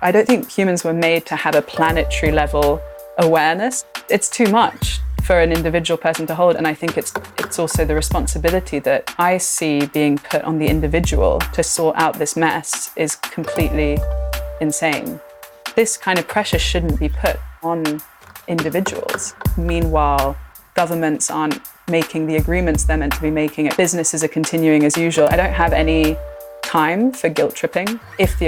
I don't think humans were made to have a planetary level awareness. It's too much for an individual person to hold, and I think it's also the responsibility that I see being put on the individual to sort out this mess is completely insane. This kind of pressure shouldn't be put on individuals. Meanwhile, governments aren't making the agreements they're meant to be making. Businesses are continuing as usual. I don't have any time for guilt tripping. If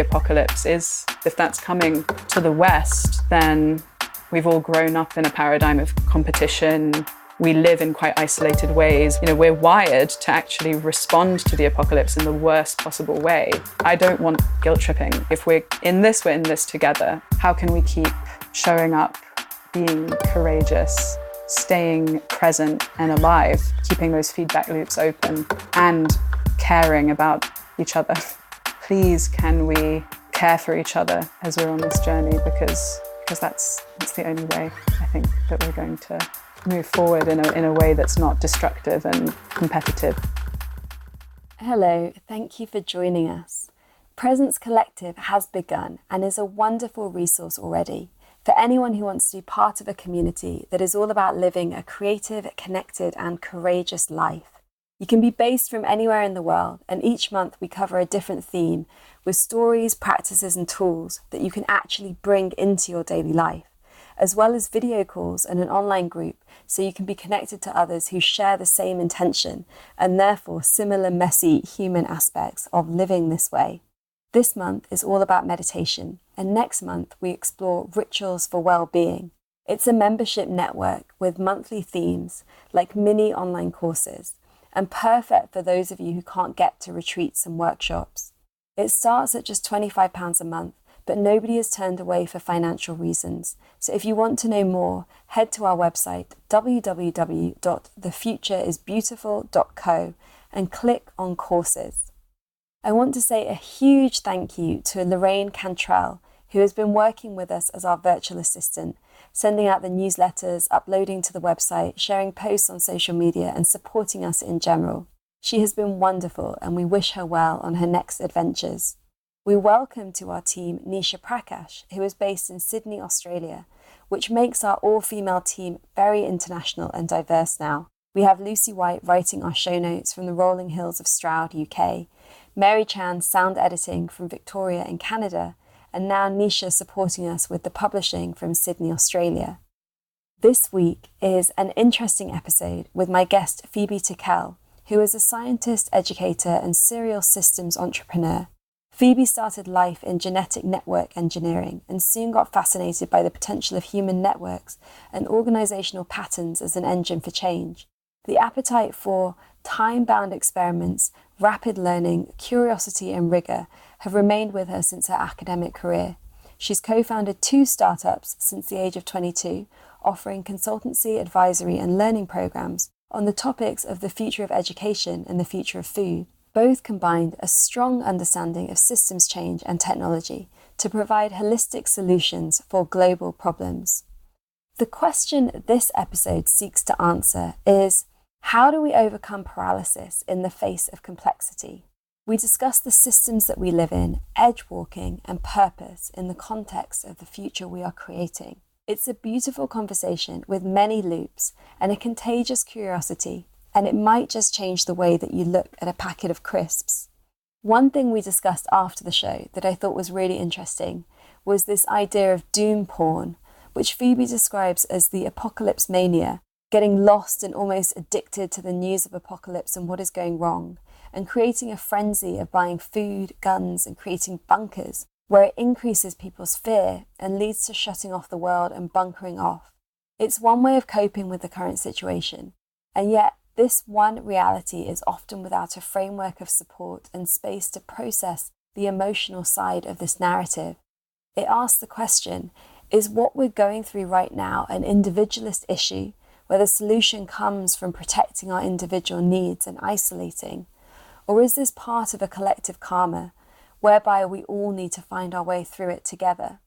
that's coming to the West, then we've all grown up in a paradigm of competition. We live in quite isolated ways. We're wired to actually respond to the apocalypse in the worst possible way. I don't want guilt tripping. If we're in this together. How can we keep showing up, being courageous, staying present and alive, keeping those feedback loops open, and caring about each other? Please, can we care for each other as we're on this journey? Because that's the only way, I think, that we're going to move forward in a way that's not destructive and competitive. Hello, thank you for joining us. Presence Collective has begun and is a wonderful resource already for anyone who wants to be part of a community that is all about living a creative, connected and courageous life. You can be based from anywhere in the world, and each month we cover a different theme with stories, practices and tools that you can actually bring into your daily life, as well as video calls and an online group so you can be connected to others who share the same intention and therefore similar messy human aspects of living this way. This month is all about meditation, and next month we explore rituals for well-being. It's a membership network with monthly themes like mini online courses, and perfect for those of you who can't get to retreats and workshops. It starts at just £25 a month, but nobody is turned away for financial reasons. So if you want to know more, head to our website, www.thefutureisbeautiful.co, and click on courses. I want to say a huge thank you to Lorraine Cantrell, who has been working with us as our virtual assistant, sending out the newsletters, uploading to the website, sharing posts on social media and supporting us in general. She has been wonderful and we wish her well on her next adventures. We welcome to our team Nisha Prakash, who is based in Sydney, Australia, which makes our all-female team very international and diverse now. We have Lucy White writing our show notes from the rolling hills of Stroud, UK, Mary Chan sound editing from Victoria in Canada, and now Nisha supporting us with the publishing from Sydney, Australia. This week is an interesting episode with my guest Phoebe Tickell, who is a scientist, educator and serial systems entrepreneur. Phoebe started life in genetic network engineering and soon got fascinated by the potential of human networks and organisational patterns as an engine for change. The appetite for time-bound experiments, rapid learning, curiosity and rigour have remained with her since her academic career. She's co-founded 2 startups since the age of 22, offering consultancy, advisory and learning programs on the topics of the future of education and the future of food. Both combined a strong understanding of systems change and technology to provide holistic solutions for global problems. The question this episode seeks to answer is, how do we overcome paralysis in the face of complexity? We discuss the systems that we live in, edge walking and purpose in the context of the future we are creating. It's a beautiful conversation with many loops and a contagious curiosity, and it might just change the way that you look at a packet of crisps. One thing we discussed after the show that I thought was really interesting was this idea of doom porn, which Phoebe describes as the apocalypse mania, getting lost and almost addicted to the news of apocalypse and what is going wrong, and creating a frenzy of buying food, guns, and creating bunkers, where it increases people's fear and leads to shutting off the world and bunkering off. It's one way of coping with the current situation, and yet this one reality is often without a framework of support and space to process the emotional side of this narrative. It asks the question, is what we're going through right now an individualist issue, where the solution comes from protecting our individual needs and isolating? Or is this part of a collective karma, whereby we all need to find our way through it together?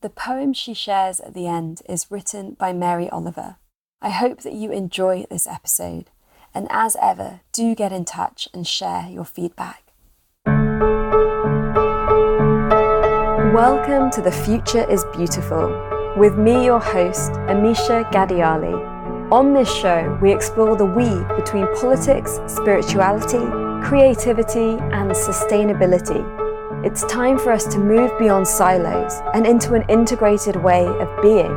The poem she shares at the end is written by Mary Oliver. I hope that you enjoy this episode, and as ever, do get in touch and share your feedback. Welcome to The Future is Beautiful, with me, your host, Amisha Gadiali. On this show, we explore the weave between politics, spirituality, creativity, and sustainability. It's time for us to move beyond silos and into an integrated way of being.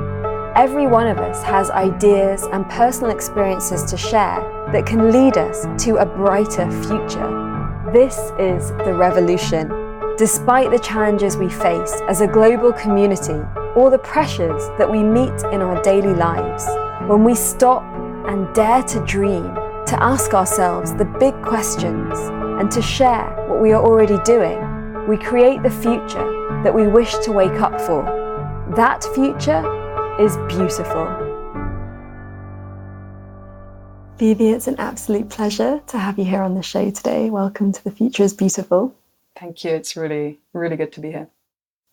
Every one of us has ideas and personal experiences to share that can lead us to a brighter future. This is the revolution. Despite the challenges we face as a global community or the pressures that we meet in our daily lives, when we stop and dare to dream, to ask ourselves the big questions, and to share what we are already doing, we create the future that we wish to wake up for. That future is beautiful. Phoebe, it's an absolute pleasure to have you here on the show today. Welcome to The Future is Beautiful. Thank you. It's really, really good to be here.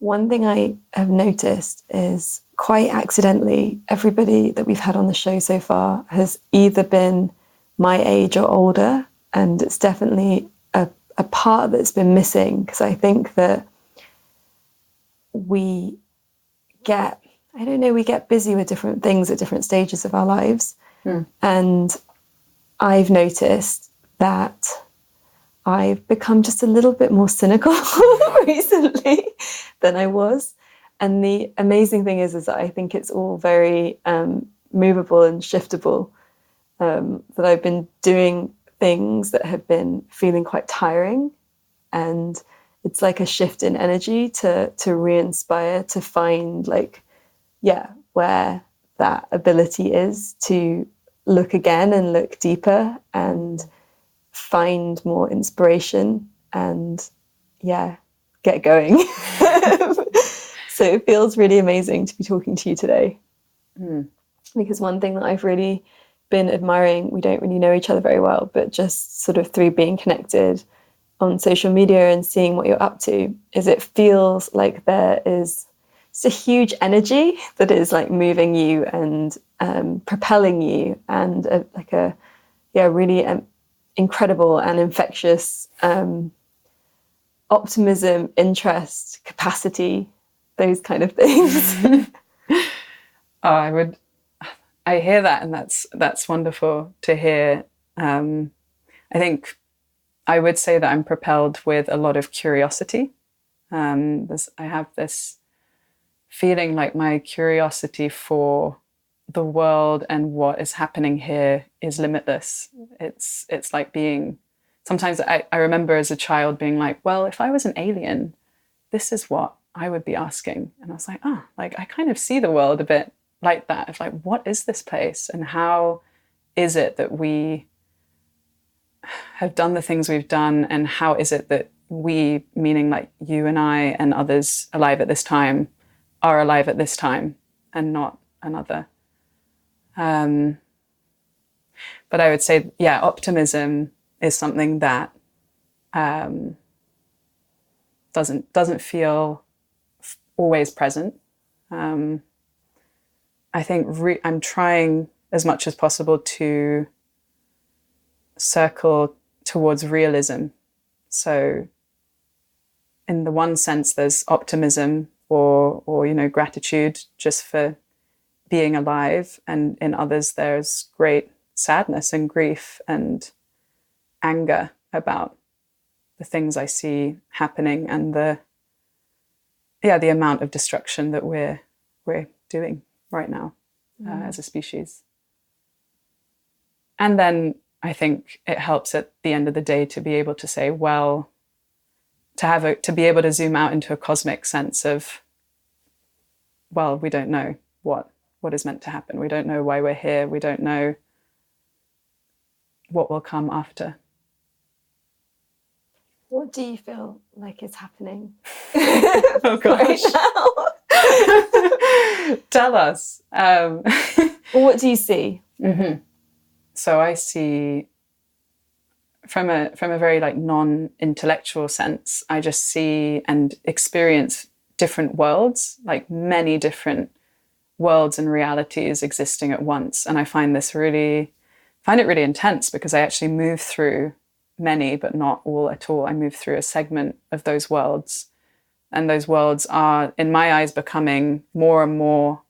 One thing I have noticed is quite accidentally, everybody that we've had on the show so far has either been my age or older. And it's definitely a part that's been missing, because I think that we get busy with different things at different stages of our lives. And I've noticed that I've become just a little bit more cynical recently than I was. And the amazing thing is that I think it's all very movable and shiftable, that I've been doing things that have been feeling quite tiring. And it's like a shift in energy to re-inspire, to find where that ability is to look again and look deeper and find more inspiration and get going. So it feels really amazing to be talking to you today. Because one thing that I've really been admiring, we don't really know each other very well, but just sort of through being connected on social media and seeing what you're up to, is it feels like there is just a huge energy that is like moving you and propelling you, and really incredible and infectious optimism, interest, capacity, those kind of things. I hear that, and that's wonderful to hear. I think I would say that I'm propelled with a lot of curiosity. I have this feeling like my curiosity for the world and what is happening here is limitless. It's like being, sometimes I remember as a child being like, well, if I was an alien, this is what I would be asking. And I was like, I kind of see the world a bit like that. It's like, what is this place? And how is it that we have done the things we've done? And how is it that we, meaning like you and I and others alive at this time, are alive at this time and not another? But I would say, optimism is something that doesn't feel always present. I think I'm trying as much as possible to circle towards realism. So in the one sense, there's optimism or gratitude just for being alive. And in others, there's great sadness and grief and anger about the things I see happening and the amount of destruction that we're doing right now as a species. And then I think it helps at the end of the day to be able to say, well, to be able to zoom out into a cosmic sense of, well, we don't know what is meant to happen. We don't know why we're here. We don't know what will come after. What do you feel like is happening? Oh gosh. Right now? Tell us. Well, what do you see? Mm-hmm. So I see, from a very like non-intellectual sense, I just see and experience different worlds, like many different worlds and realities existing at once. And I find it really intense, because I actually move through many, but not all at all. I move through a segment of those worlds And those worlds are, in my eyes, becoming more and more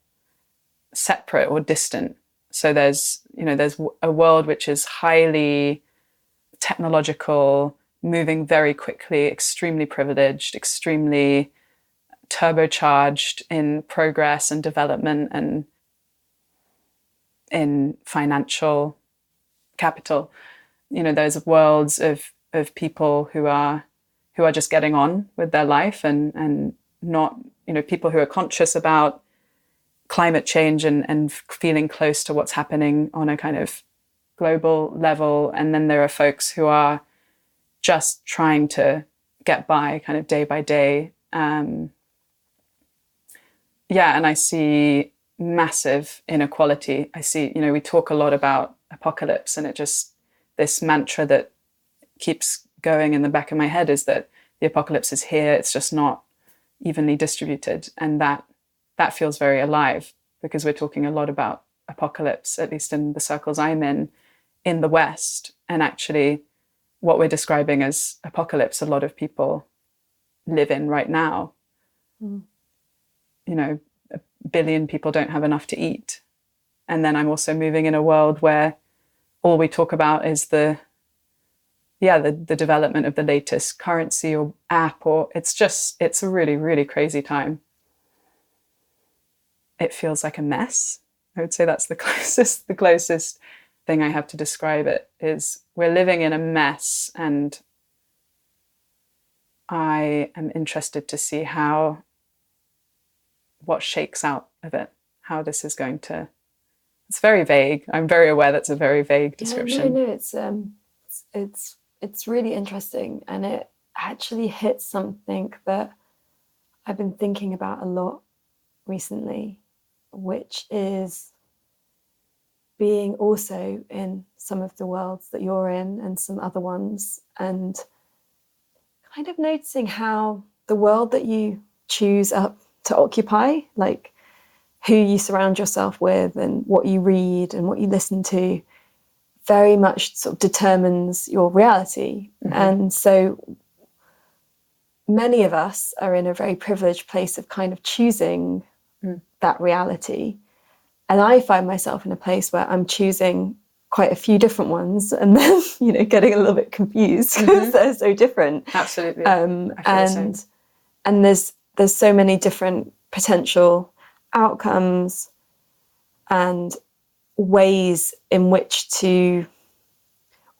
separate or distant. So there's a world which is highly technological, moving very quickly, extremely privileged, extremely turbocharged in progress and development and in financial capital. There's worlds of people who are just getting on with their life and not, people who are conscious about climate change and feeling close to what's happening on a kind of global level. And then there are folks who are just trying to get by kind of day by day. And I see massive inequality. I see, we talk a lot about apocalypse, and this mantra that keeps going in the back of my head is that the apocalypse is here, it's just not evenly distributed. And that feels very alive, because we're talking a lot about apocalypse, at least in the circles I'm in the West. And actually, what we're describing as apocalypse, a lot of people live in right now. Mm. 1 billion people don't have enough to eat. And then I'm also moving in a world where all we talk about is the development of the latest currency or app, or it's a really, really crazy time. It feels like a mess. I would say that's the closest thing I have to describe it, is we're living in a mess, and I am interested to see what shakes out of it, how this is going to. It's very vague. I'm very aware that's a very vague description. No, it's really interesting, and it actually hits something that I've been thinking about a lot recently, which is being also in some of the worlds that you're in and some other ones, and kind of noticing how the world that you choose up to occupy, like who you surround yourself with and what you read and what you listen to, very much sort of determines your reality. Mm-hmm. And so many of us are in a very privileged place of kind of choosing that reality. And I find myself in a place where I'm choosing quite a few different ones, and then, getting a little bit confused because they're so different. Absolutely. And there's so many different potential outcomes and ways in which to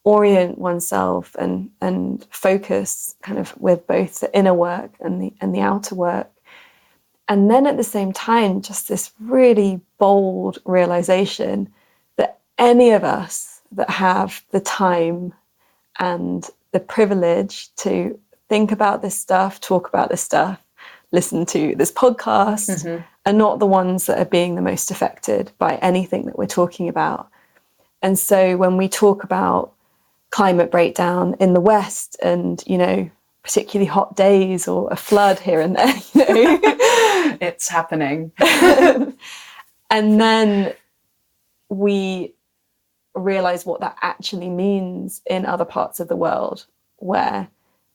orient oneself and focus kind of with both the inner work and the outer work. And then at the same time, just this really bold realization that any of us that have the time and the privilege to think about this stuff, talk about this stuff, listen to this podcast, are not the ones that are being the most affected by anything that we're talking about. And so when we talk about climate breakdown in the West and, particularly hot days or a flood here and there, it's happening. And then we realize what that actually means in other parts of the world, where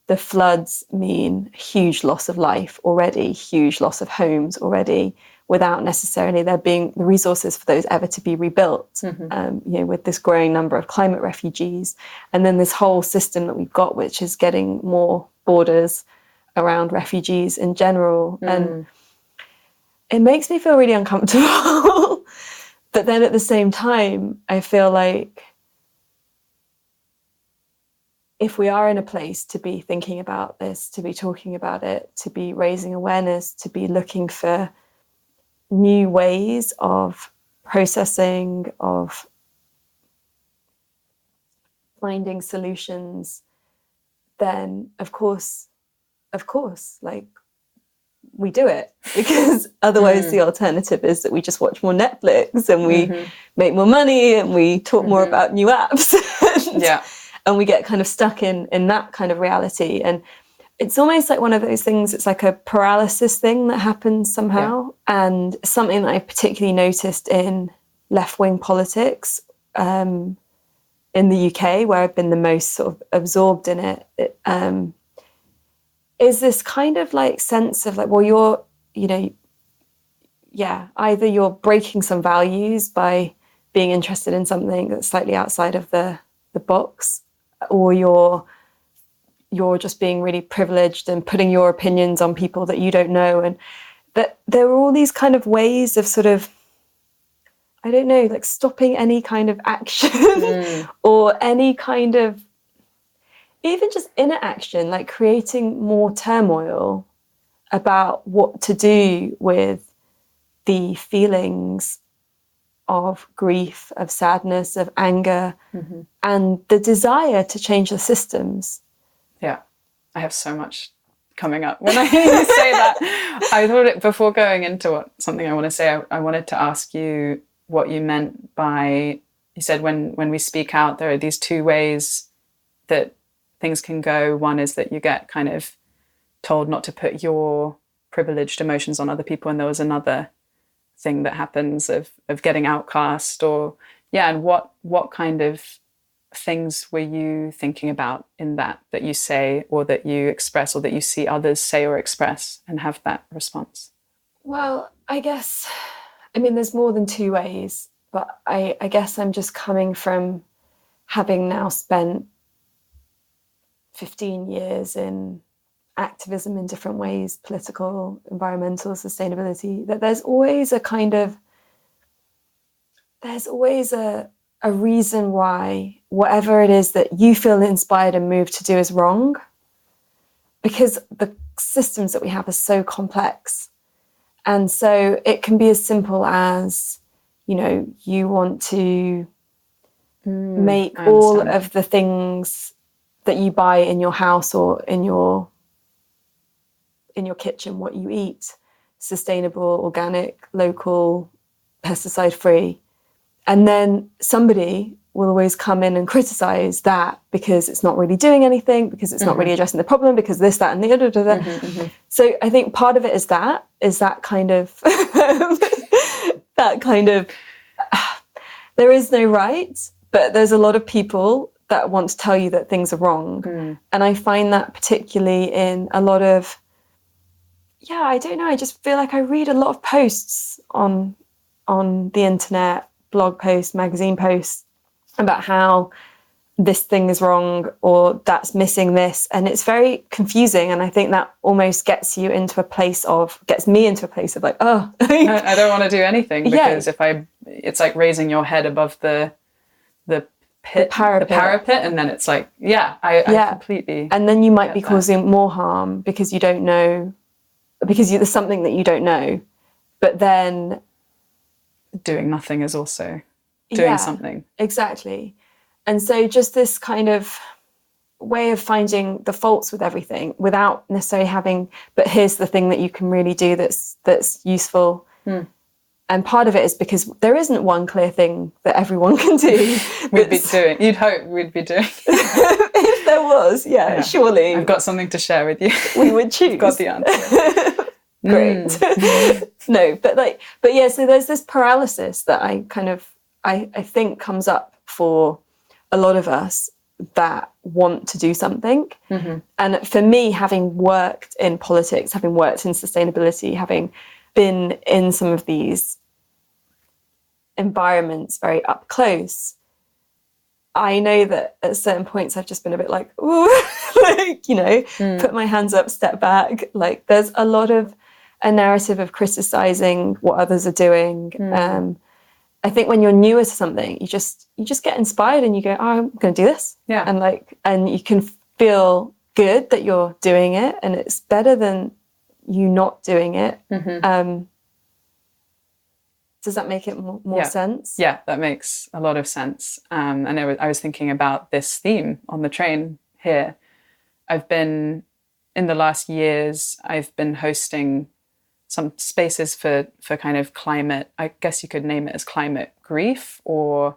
the floods mean huge loss of life already, huge loss of homes already, without necessarily there being the resources for those ever to be rebuilt, with this growing number of climate refugees. And then this whole system that we've got, which is getting more borders around refugees in general. And it makes me feel really uncomfortable. But then at the same time, I feel like if we are in a place to be thinking about this, to be talking about it, to be raising awareness, to be looking for new ways of processing, of finding solutions, then of course, like, we do it, because otherwise the alternative is that we just watch more Netflix and we make more money and we talk more about new apps and we get kind of stuck in that kind of reality. And it's almost like one of those things, it's like a paralysis thing that happens somehow. And something that I particularly noticed in left-wing politics in the UK, where I've been the most sort of absorbed in it, is this kind of like sense of like, well, you're, you know, either you're breaking some values by being interested in something that's slightly outside of the box, or you're just being really privileged and putting your opinions on people that you don't know. And that there are all these kind of ways of sort of, I don't know, like stopping any kind of action or any kind of, even just inner action, like creating more turmoil about what to do with the feelings of grief, of sadness, of anger, and the desire to change the systems. Yeah, I have so much coming up when I hear you say that. I thought it, before going into something I want to say, I wanted to ask you what you meant by, you said when we speak out, there are these two ways that things can go. One is that you get kind of told not to put your privileged emotions on other people, and there was another thing that happens of getting outcast, or and what kind of things were you thinking about in that you say, or that you express, or that you see others say or express and have that response? Well, I guess, I mean, there's more than two ways, but I guess I'm just coming from having now spent 15 years in activism in different ways, political, environmental, sustainability, that there's always a reason why whatever it is that you feel inspired and moved to do is wrong, because the systems that we have are so complex. And so it can be as simple as, you know, you want to make all of the things that you buy in your house or in your kitchen, what you eat, sustainable, organic, local, pesticide free. And then somebody will always come in and criticize that because it's not really doing anything, because it's not really addressing the problem, because this, that, and the other. So I think part of it is that kind of there is no right, but there's a lot of people that want to tell you that things are wrong. And I find that particularly in a lot of, I don't know, I just feel like I read a lot of posts on the internet, blog posts, magazine posts, about how this thing is wrong or that's missing this. And it's very confusing. And I think that almost gets me into a place of like, oh. I don't want to do anything, because it's like raising your head above the parapet, and then it's like, I completely. And then you might be causing more harm because you don't know, because there's something that you don't know. But then doing nothing is also doing something. Exactly. And so just this kind of way of finding the faults with everything without necessarily having, but here's the thing that you can really do that's useful. And part of it is because there isn't one clear thing that everyone can do. You'd hope we'd be doing. If there was, surely. I've got something to share with you. We would choose. I've got the answer. Great. No, but so there's this paralysis that I think comes up for a lot of us that want to do something. And for me, having worked in politics, having worked in sustainability, having been in some of these environments very up close, I know that at certain points I've just been a bit like, ooh, like, you know, put my hands up, step back. Like there's a lot of a narrative of criticizing what others are doing. I think when you're newer to something, you just get inspired and you go, oh, I'm going to do this. And you can feel good that you're doing it, and it's better than you not doing it. Does that make it more sense? Yeah, that makes a lot of sense. And I was thinking about this theme on the train here. In the last years, I've been hosting some spaces for kind of climate, I guess you could name it as climate grief, or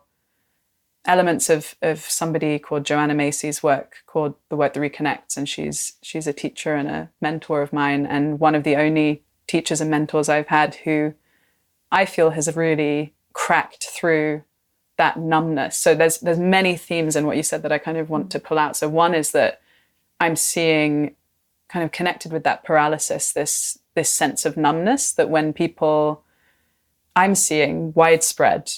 elements of somebody called Joanna Macy's work called The Work That Reconnects. And she's a teacher and a mentor of mine, and one of the only teachers and mentors I've had who I feel has really cracked through that numbness. So there's many themes in what you said that I kind of want to pull out. So one is that I'm seeing kind of connected with that paralysis, this sense of numbness, that when people, I'm seeing widespread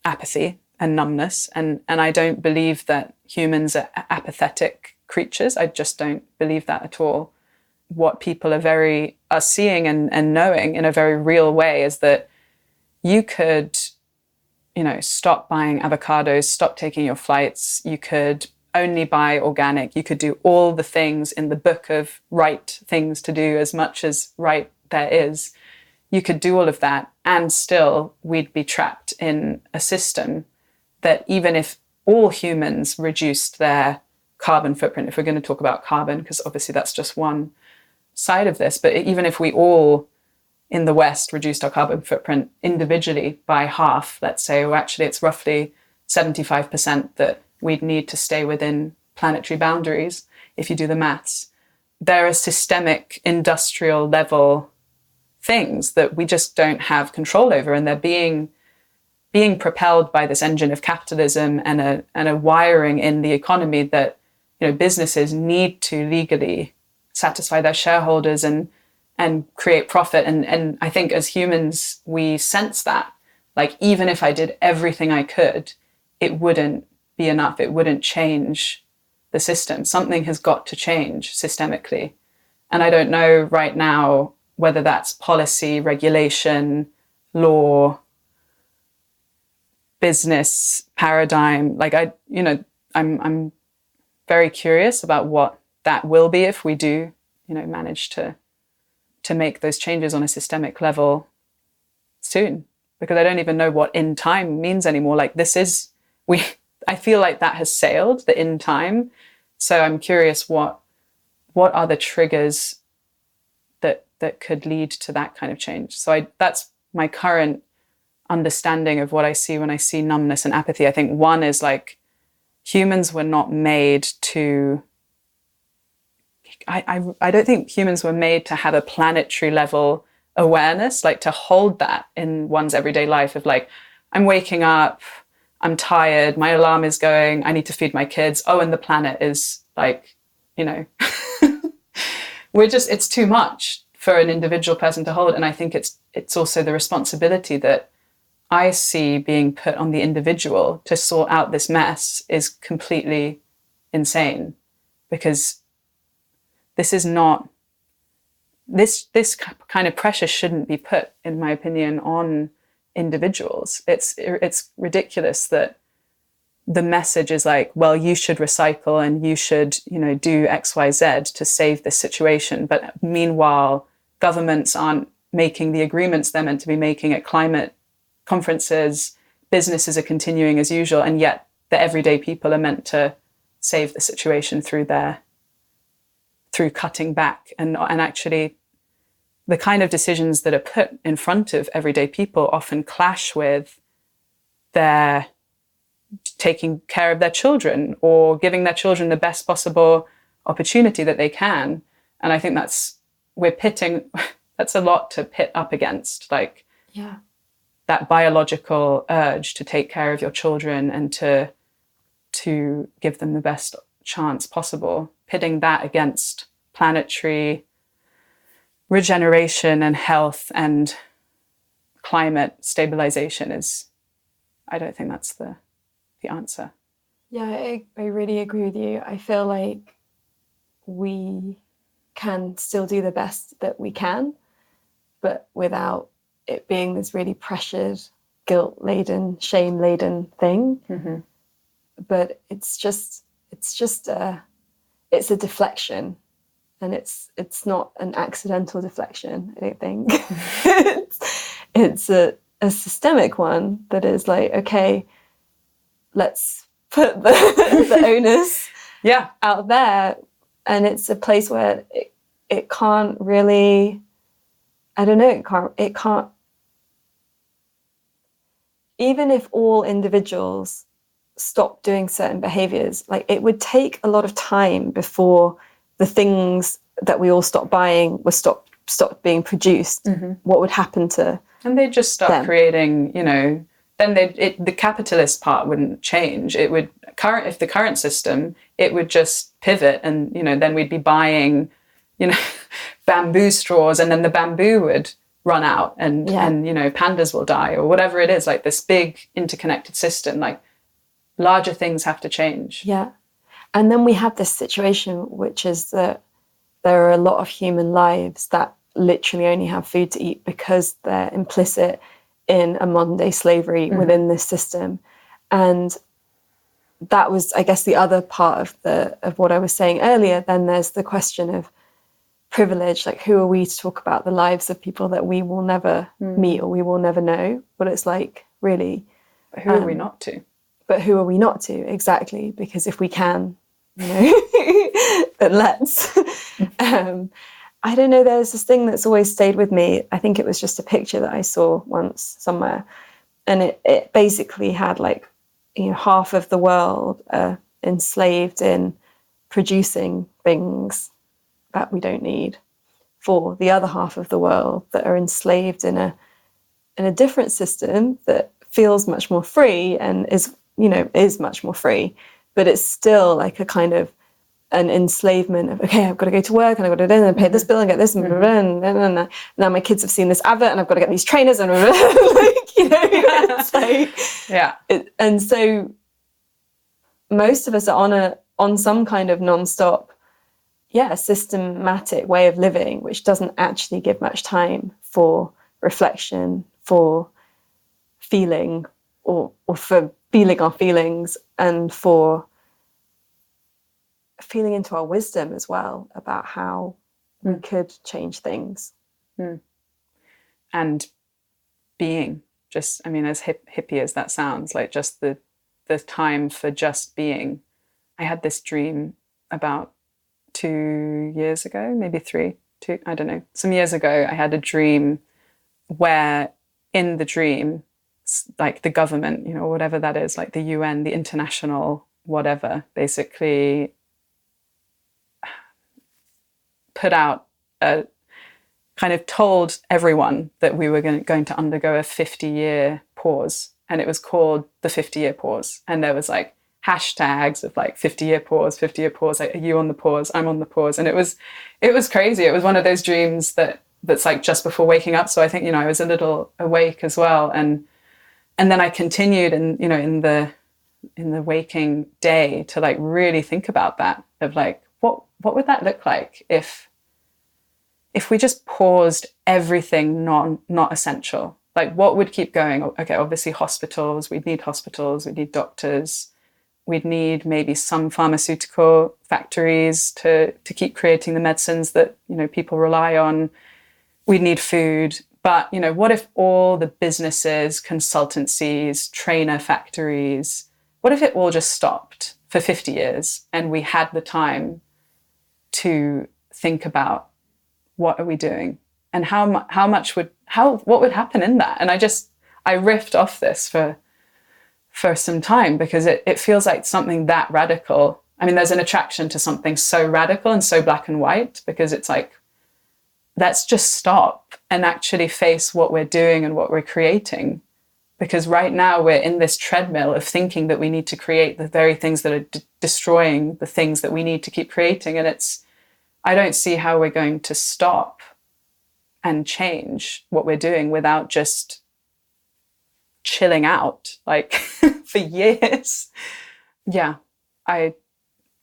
apathy and numbness, and I don't believe that humans are apathetic creatures. I just don't believe that at all. What people are seeing and knowing in a very real way is that you could, stop buying avocados, stop taking your flights, you could only buy organic, you could do all the things in the book of right things to do, as much as right there is. You could do all of that, and still we'd be trapped in a system that, even if all humans reduced their carbon footprint, if we're going to talk about carbon, because obviously that's just one side of this, but even if we all in the West reduced our carbon footprint individually by half, let's say, or actually it's roughly 75% that we'd need to stay within planetary boundaries, if you do the maths, there are systemic industrial level things that we just don't have control over, and they're being propelled by this engine of capitalism and a wiring in the economy that, businesses need to legally satisfy their shareholders and create profit. And I think as humans, we sense that, like, even if I did everything I could, it wouldn't be enough. It wouldn't change the system. Something has got to change systemically. And I don't know right now whether that's policy, regulation, law, business paradigm. Like, I'm very curious about what that will be if we do, manage to make those changes on a systemic level soon, because I don't even know what in time means anymore. Like, I feel like that has sailed, the in time. So I'm curious what are the triggers that could lead to that kind of change. So that's my current understanding of what I see when I see numbness and apathy. I think one is, like, humans were not made to, I don't think humans were made to have a planetary level awareness, like to hold that in one's everyday life of, like, I'm waking up, I'm tired, my alarm is going, I need to feed my kids. Oh, and the planet is, like, it's too much for an individual person to hold. And I think it's also the responsibility that I see being put on the individual to sort out this mess is completely insane, because this is not, this kind of pressure shouldn't be put, in my opinion, on individuals. It's ridiculous that the message is like, well, you should recycle and you should, do X, Y, Z to save this situation. But meanwhile, governments aren't making the agreements they're meant to be making at climate conferences. Businesses are continuing as usual, and yet the everyday people are meant to save the situation through cutting back. And actually, the kind of decisions that are put in front of everyday people often clash with their taking care of their children or giving their children the best possible opportunity that they can. And I think that's a lot to pit up against, like, yeah, that biological urge to take care of your children and to give them the best chance possible. Pitting that against planetary regeneration and health and climate stabilization I don't think that's the answer. Yeah, I really agree with you. I feel like we can still do the best that we can, but without it being this really pressured, guilt-laden, shame-laden thing. Mm-hmm. But it's a deflection, and it's not an accidental deflection, I don't think. it's a systemic one that is like, okay, let's put the onus out there. And it's a place where it can't really, I don't know, it can't, even if all individuals stop doing certain behaviors, like, it would take a lot of time before the things that we all stopped buying were stopped being produced. Mm-hmm. What would happen to and they just start creating, then the capitalist part wouldn't change. It would if the current system, it would just pivot, and then we'd be buying bamboo straws, and then the bamboo would run out, and pandas will die, or whatever it is, like this big interconnected system. Like, larger things have to change. Yeah. And then we have this situation, which is that there are a lot of human lives that literally only have food to eat because they're implicit in a modern day slavery within this system. And that was, I guess, the other part of what I was saying earlier. Then there's the question of privilege. Like, who are we to talk about the lives of people that we will never meet or we will never know what it's like, really? But who are we not to? But who are we not to? Exactly. Because if we can, then let's. I don't know, there's this thing that's always stayed with me. I think it was just a picture that I saw once somewhere. And it basically had like, half of the world enslaved in producing things that we don't need, for the other half of the world that are enslaved in a different system that feels much more free and is much more free, but it's still like a kind of an enslavement of, okay, I've got to go to work and I've got to do and pay this bill and get this and now my kids have seen this advert and I've got to get these trainers and it's like, and so most of us are on some kind of non-stop systematic way of living, which doesn't actually give much time for reflection, for feeling, or for feeling our feelings, and for feeling into our wisdom as well about how we could change things. And being just, as hippie as that sounds, like just the time for just being. I had this dream about 2 years ago, maybe two, I don't know. Some years ago, I had a dream where in the dream, like the government, whatever that is, like the UN, the international whatever, basically put out a kind of told everyone that we were going to undergo a 50-year pause. And it was called the 50-year pause. And there was like hashtags of like 50-year pause, 50-year pause, like, are you on the pause? I'm on the pause. And it was crazy. It was one of those dreams that's like just before waking up. So I think, I was a little awake as well. And then I continued and, in the waking day to like really think about that, of like, what would that look like if we just paused everything not essential? Like, what would keep going? Okay, obviously hospitals, we'd need doctors, we'd need maybe some pharmaceutical factories to keep creating the medicines that, people rely on. We'd need food. But, what if all the businesses, consultancies, trainer factories, what if it all just stopped for 50 years and we had the time to think about what are we doing and what would happen in that? And I riffed off this for some time because it feels like something that radical. There's an attraction to something so radical and so black and white, because it's like, let's just stop and actually face what we're doing and what we're creating. Because right now we're in this treadmill of thinking that we need to create the very things that are destroying the things that we need to keep creating. And I don't see how we're going to stop and change what we're doing without just chilling out like for years. Yeah, I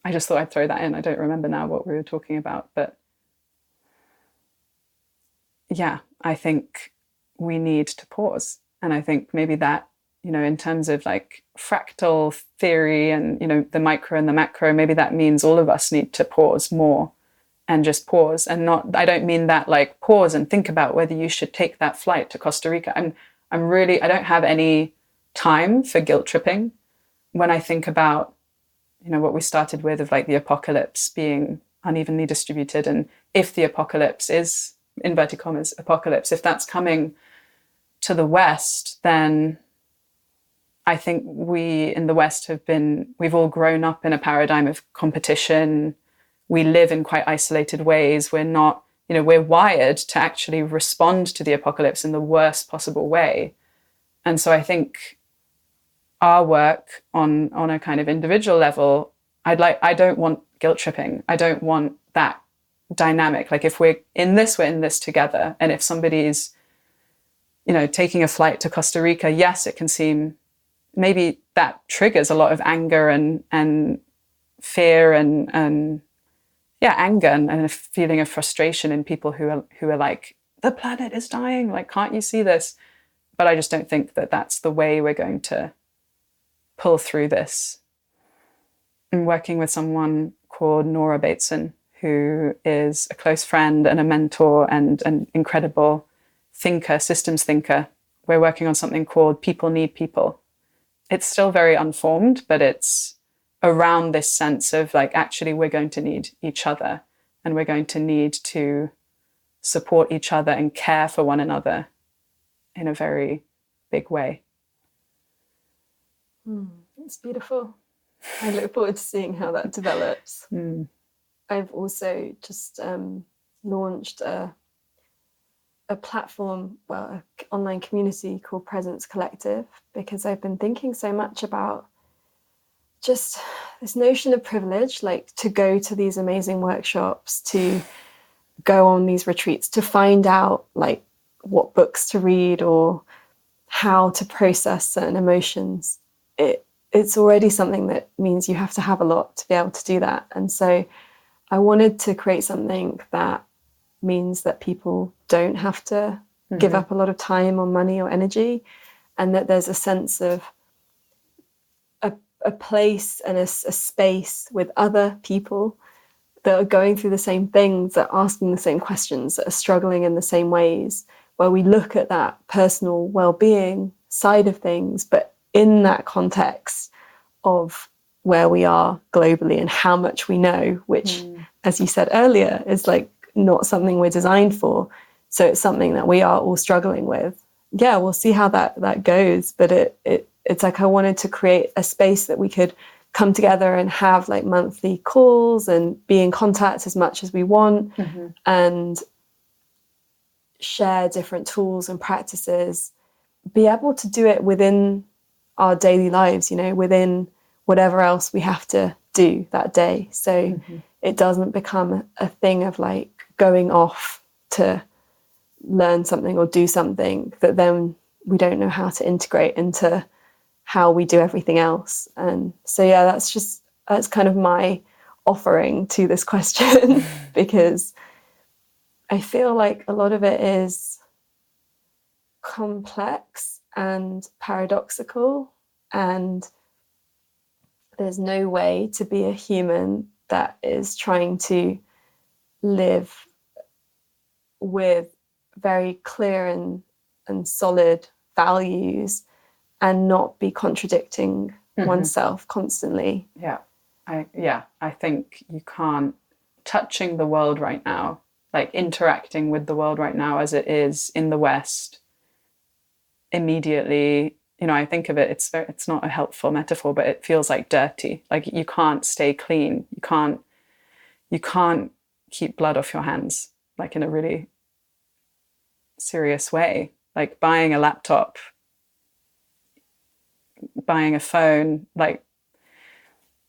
just thought I'd throw that in. I don't remember now what we were talking about, but yeah, I think we need to pause. And I think maybe that, in terms of like fractal theory and, the micro and the macro, maybe that means all of us need to pause more and just pause. And I don't mean that like pause and think about whether you should take that flight to Costa Rica. I don't have any time for guilt tripping when I think about, what we started with of like the apocalypse being unevenly distributed. And if the apocalypse is, inverted commas, apocalypse, if that's coming to the West, then I think we in the West we've all grown up in a paradigm of competition. We live in quite isolated ways. We're not, we're wired to actually respond to the apocalypse in the worst possible way. And so I think our work on a kind of individual level, I don't want guilt tripping. I don't want that dynamic. Like if we're in this together. And if somebody's, taking a flight to Costa Rica, yes, it can seem, maybe that triggers a lot of anger and fear and anger and a feeling of frustration in people who are like, the planet is dying, like, can't you see this? But I just don't think that that's the way we're going to pull through this. I'm working with someone called Nora Bateson, who is a close friend and a mentor and an incredible thinker, systems thinker. We're working on something called People Need People. It's still very unformed, but it's around this sense of like, actually, we're going to need each other and we're going to need to support each other and care for one another in a very big way. It's beautiful. I look forward to seeing how that develops. I've also just launched a platform, an online community called Presence Collective, because I've been thinking so much about just this notion of privilege, like to go to these amazing workshops, to go on these retreats, to find out like what books to read or how to process certain emotions. It's already something that means you have to have a lot to be able to do that. And so I wanted to create something that means that people don't have to give up a lot of time or money or energy, and that there's a sense of a place and a space with other people that are going through the same things, that are asking the same questions, that are struggling in the same ways, where we look at that personal well-being side of things, but in that context of where we are globally and how much we know, which, as you said earlier, is like not something we're designed for. So it's something that we are all struggling with. Yeah, we'll see how that goes. But it's like I wanted to create a space that we could come together and have like monthly calls and be in contact as much as we want, and share different tools and practices, be able to do it within our daily lives, within whatever else we have to do that day. So it doesn't become a thing of like going off to learn something or do something that then we don't know how to integrate into how we do everything else. And so, yeah, that's kind of my offering to this question, because I feel like a lot of it is complex and paradoxical, and there's no way to be a human that is trying to live with very clear and solid values and not be contradicting oneself constantly. I think you can't, touching the world right now, like interacting with the world right now as it is in the West, immediately, I think of it, it's not a helpful metaphor, but it feels like dirty. Like you can't stay clean. You can't keep blood off your hands, like in a really serious way. Like buying a laptop, buying a phone, like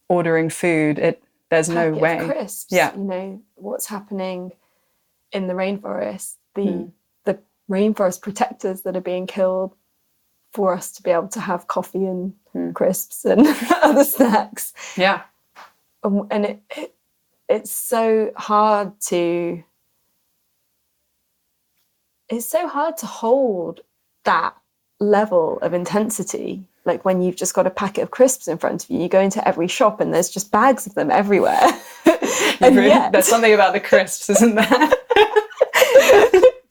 ordering food, there's no way. Crisps, yeah. What's happening in the rainforest, the rainforest protectors that are being killed for us to be able to have coffee and crisps and other snacks. Yeah. And it's so hard to hold that level of intensity. Like when you've just got a packet of crisps in front of you, you go into every shop and there's just bags of them everywhere. And yet, there's something about the crisps, isn't there?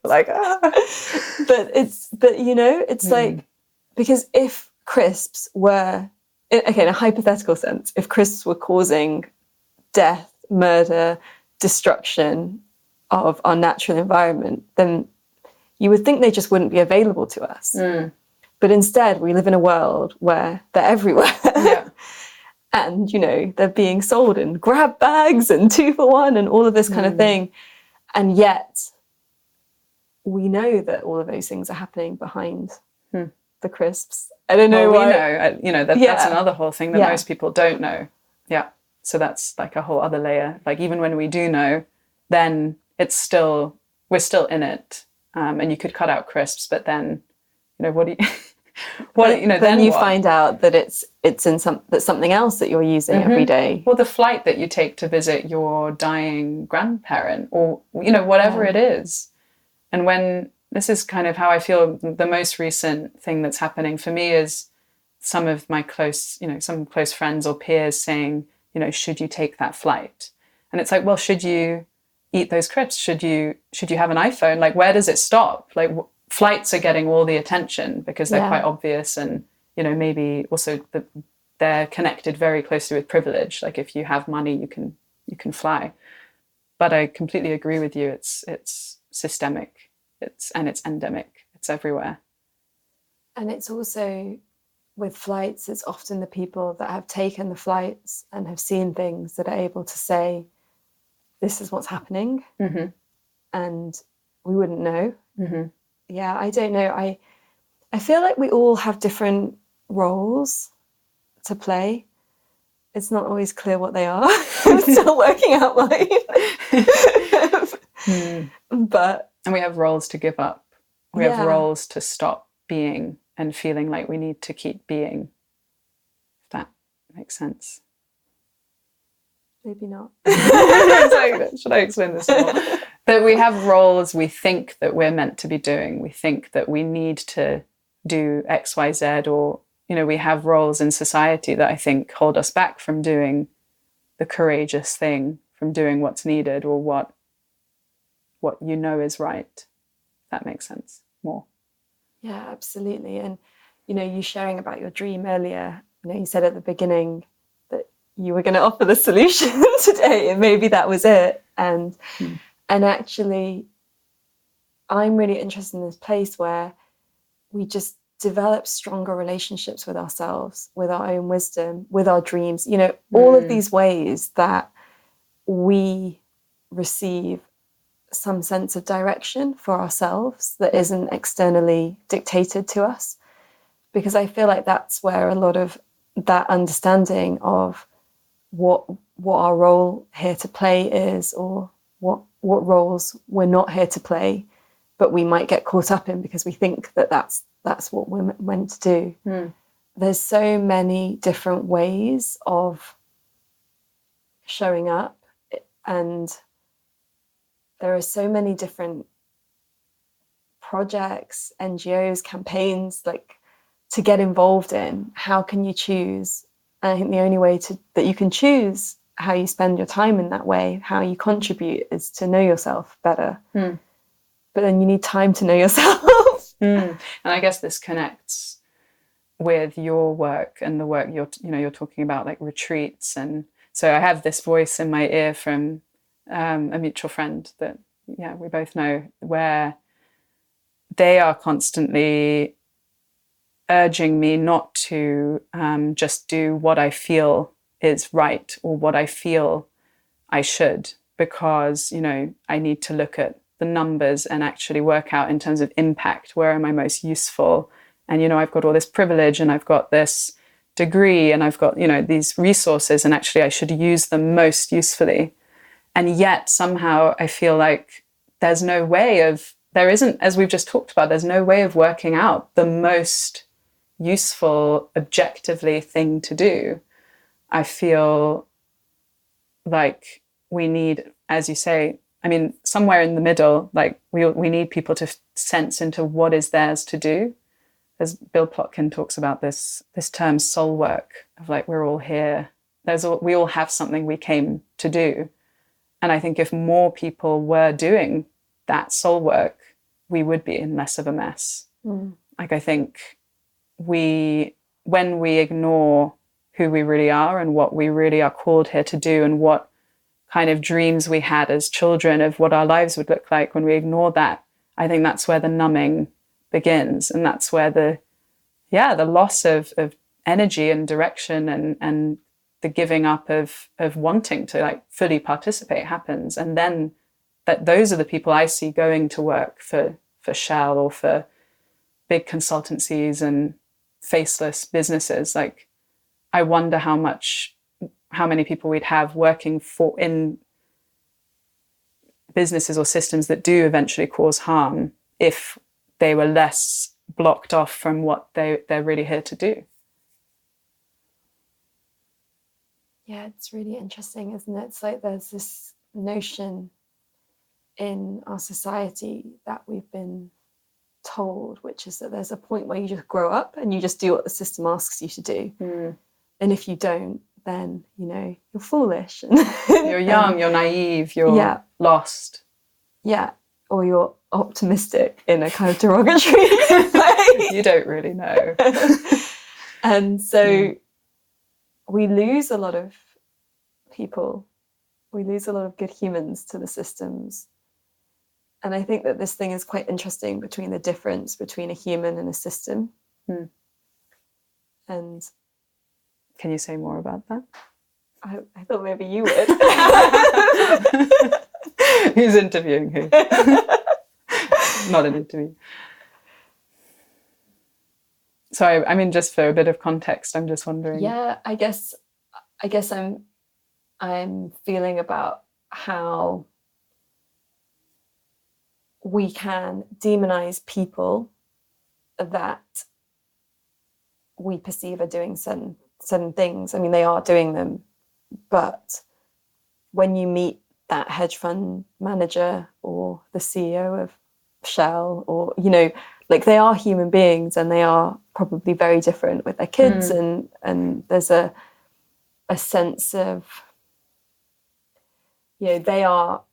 Like, but it's like, because if crisps were, okay, in a hypothetical sense, if crisps were causing death, murder, destruction of our natural environment, then you would think they just wouldn't be available to us. But instead, we live in a world where they're everywhere. Yeah. And, they're being sold in grab bags and 2-for-1 and all of this kind of thing. And yet, we know that all of those things are happening behind the crisps. I don't know why. We know, that's another whole thing that most people don't know. Yeah. So that's like a whole other layer. Like even when we do know, then we're still in it. And you could cut out crisps, but then, what do you, then you what? find out that it's that's something else that you're using every day. Or the flight that you take to visit your dying grandparent, or, whatever it is. And when this is kind of how I feel, the most recent thing that's happening for me is some of my some close friends or peers saying, should you take that flight? And it's like, well, should you eat those crisps? Should you have an iPhone? Like, where does it stop? Like, flights are getting all the attention because they're quite obvious, and maybe also they're connected very closely with privilege. Like, if you have money, you can fly. But I completely agree with you. It's systemic. It's endemic. It's everywhere. And it's also, with flights, it's often the people that have taken the flights and have seen things that are able to say, this is what's happening. Mm-hmm. And we wouldn't know. Mm-hmm. Yeah, I don't know. I feel like we all have different roles to play. It's not always clear what they are. I'm still working out mine. But and we have roles to give up. We have roles to stop being and feeling like we need to keep being. If that makes sense. Maybe not. Should I explain this more? That we have roles we think that we're meant to be doing. We think that we need to do X, Y, Z, or, we have roles in society that I think hold us back from doing the courageous thing, from doing what's needed, or what is right. That makes sense more. Yeah, absolutely. And, you sharing about your dream earlier, you said at the beginning that you were going to offer the solution today, and maybe that was it. And actually, I'm really interested in this place where we just develop stronger relationships with ourselves, with our own wisdom, with our dreams, all of these ways that we receive some sense of direction for ourselves that isn't externally dictated to us. Because I feel like that's where a lot of that understanding of what our role here to play is, or what roles we're not here to play, but we might get caught up in because we think that that's what we're meant to do. There's so many different ways of showing up, and there are so many different projects, NGOs, campaigns, like, to get involved in. How can you choose? And I think the only way that you can choose how you spend your time in that way, how you contribute, is to know yourself better. But then you need time to know yourself. And I guess this connects with your work and the work you're talking about, like retreats. And so I have this voice in my ear from a mutual friend that we both know, where they are constantly urging me not to just do what I feel is right or what I feel I should, because I need to look at the numbers and actually work out in terms of impact, where am I most useful? And I've got all this privilege, and I've got this degree, and I've got these resources, and actually I should use them most usefully. And yet somehow I feel like there isn't, as we've just talked about, there's no way of working out the most useful, objectively thing to do. I feel like we need, as you say, somewhere in the middle, like we need people to sense into what is theirs to do. As Bill Plotkin talks about this term soul work, of like, we're all here. We all have something we came to do. And I think if more people were doing that soul work, we would be in less of a mess. Like, I think when we ignore who we really are and what we really are called here to do, and what kind of dreams we had as children of what our lives would look like, when we ignore that, I think that's where the numbing begins. And that's where the loss of energy and direction and the giving up of wanting to like fully participate happens. And then those are the people I see going to work for Shell or for big consultancies and faceless businesses. Like, I wonder how many people we'd have working businesses or systems that do eventually cause harm if they were less blocked off from what they're really here to do. Yeah, it's really interesting, isn't it? It's like there's this notion in our society that we've been told, which is that there's a point where you just grow up and you just do what the system asks you to do. And if you don't, then, you know, you're foolish. You're young, you're naive, you're lost. Yeah, or you're optimistic in a kind of derogatory way. You don't really know. And so we lose a lot of people. We lose a lot of good humans to the systems. And I think that this thing is quite interesting between the difference between a human and a system. And can you say more about that? I thought maybe you would. Who's interviewing who? Not an interview. Sorry, I mean, just for a bit of context, I'm just wondering. Yeah, I guess I'm feeling about how we can demonize people that we perceive are doing certain things. I mean, they are doing them, but when you meet that hedge fund manager or the CEO of Shell, or, you know, like, they are human beings and they are probably very different with their kids, and there's a sense of, you know, they are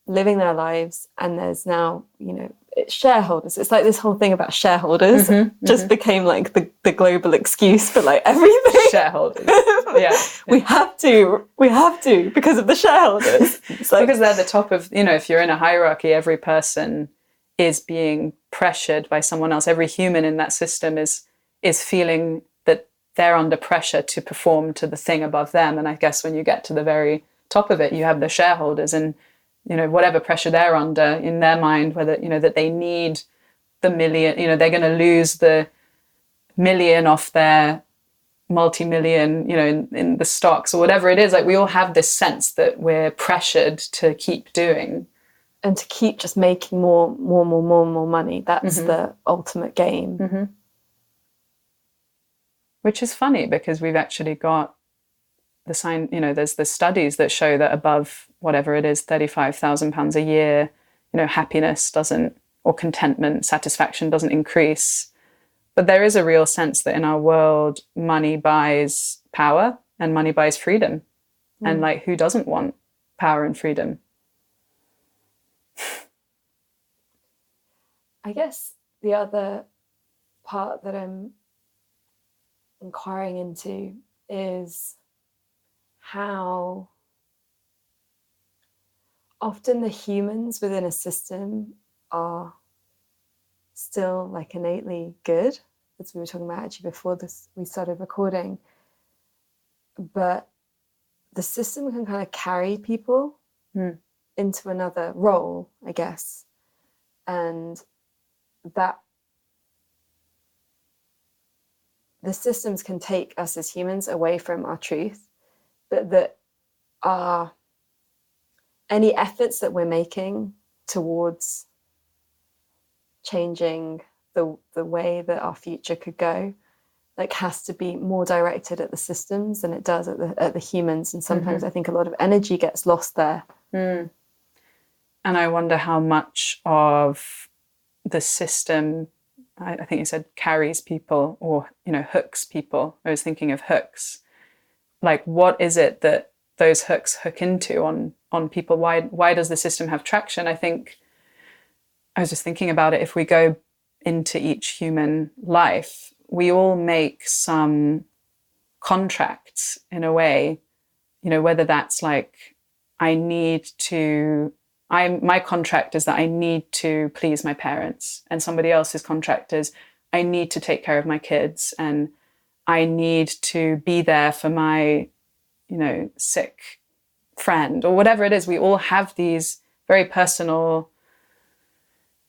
living their lives, and there's now, you know, it's shareholders. It's like this whole thing about shareholders just became like the global excuse for like everything. Shareholders. Yeah. We have to because of the shareholders. It's like, because they're the top of, you know, if you're in a hierarchy, every person is being pressured by someone else. Every human in that system is feeling that they're under pressure to perform to the thing above them. And I guess when you get to the very top of it, you have the shareholders, and, you know, whatever pressure they're under in their mind, whether, you know, that they need the million, you know, they're going to lose the million off their multi-million, you know, in the stocks or whatever it is. Like, we all have this sense that we're pressured to keep doing. And to keep just making more money. That's the ultimate game. Which is funny, because we've actually got the sign, you know, there's the studies that show that above whatever it is, £35,000 a year, you know, happiness doesn't, or contentment, satisfaction doesn't increase. But there is a real sense that in our world, money buys power and money buys freedom. And like, who doesn't want power and freedom? I guess the other part that I'm inquiring into is how often the humans within a system are still like innately good, as we were talking about actually before we started recording, but the system can kind of carry people into another role, I guess, and that the systems can take us as humans away from our truth, but that any efforts that we're making towards changing the way that our future could go, like, has to be more directed at the systems than it does at the humans. And sometimes I think a lot of energy gets lost there. And I wonder how much of the system, I think you said, carries people, or, you know, hooks people. I was thinking of hooks. Like, what is it that those hooks hook into on people? Why does the system have traction? I think I was just thinking about it. If we go into each human life, we all make some contracts in a way, you know, whether that's like, my contract is that I need to please my parents, and somebody else's contract is I need to take care of my kids, and I need to be there for my, you know, sick friend, or whatever it is. We all have these very personal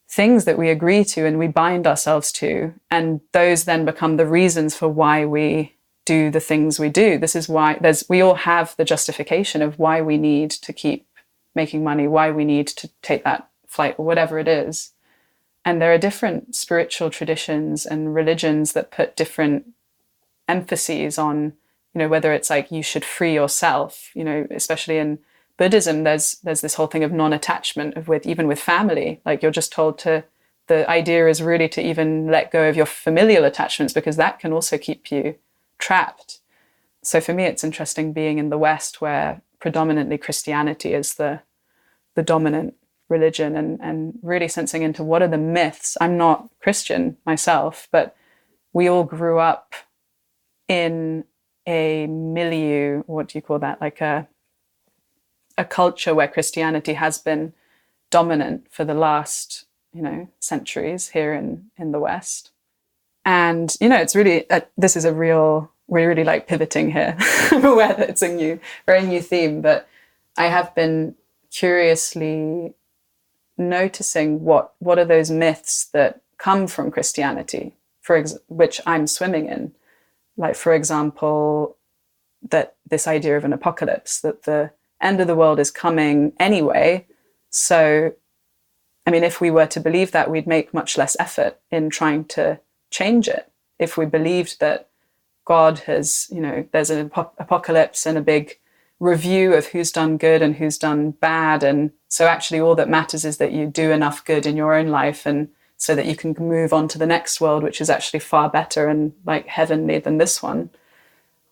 things that we agree to and we bind ourselves to, and those then become the reasons for why we do the things we do. This is why we all have the justification of why we need to keep making money, why we need to take that flight or whatever it is. And there are different spiritual traditions and religions that put different emphases on, whether it's like you should free yourself, especially in Buddhism, there's this whole thing of non-attachment even with family. Like you're just told the idea is really to even let go of your familial attachments, because that can also keep you trapped. So for me, it's interesting being in the West, where predominantly Christianity is the dominant religion, and really sensing into what are the myths. I'm not Christian myself, but we all grew up in a milieu, what do you call that? Like a culture where Christianity has been dominant for the last, centuries here in the West. And, it's really, this is we're really like pivoting here. I'm aware that it's a very new theme, but I have been curiously noticing what are those myths that come from Christianity, which I'm swimming in. Like, for example, that this idea of an apocalypse, that the end of the world is coming anyway. So, I mean, if we were to believe that, we'd make much less effort in trying to change it. If we believed that God has, there's an apocalypse and a big review of who's done good and who's done bad. And so actually all that matters is that you do enough good in your own life, and so that you can move on to the next world, which is actually far better and like heavenly than this one.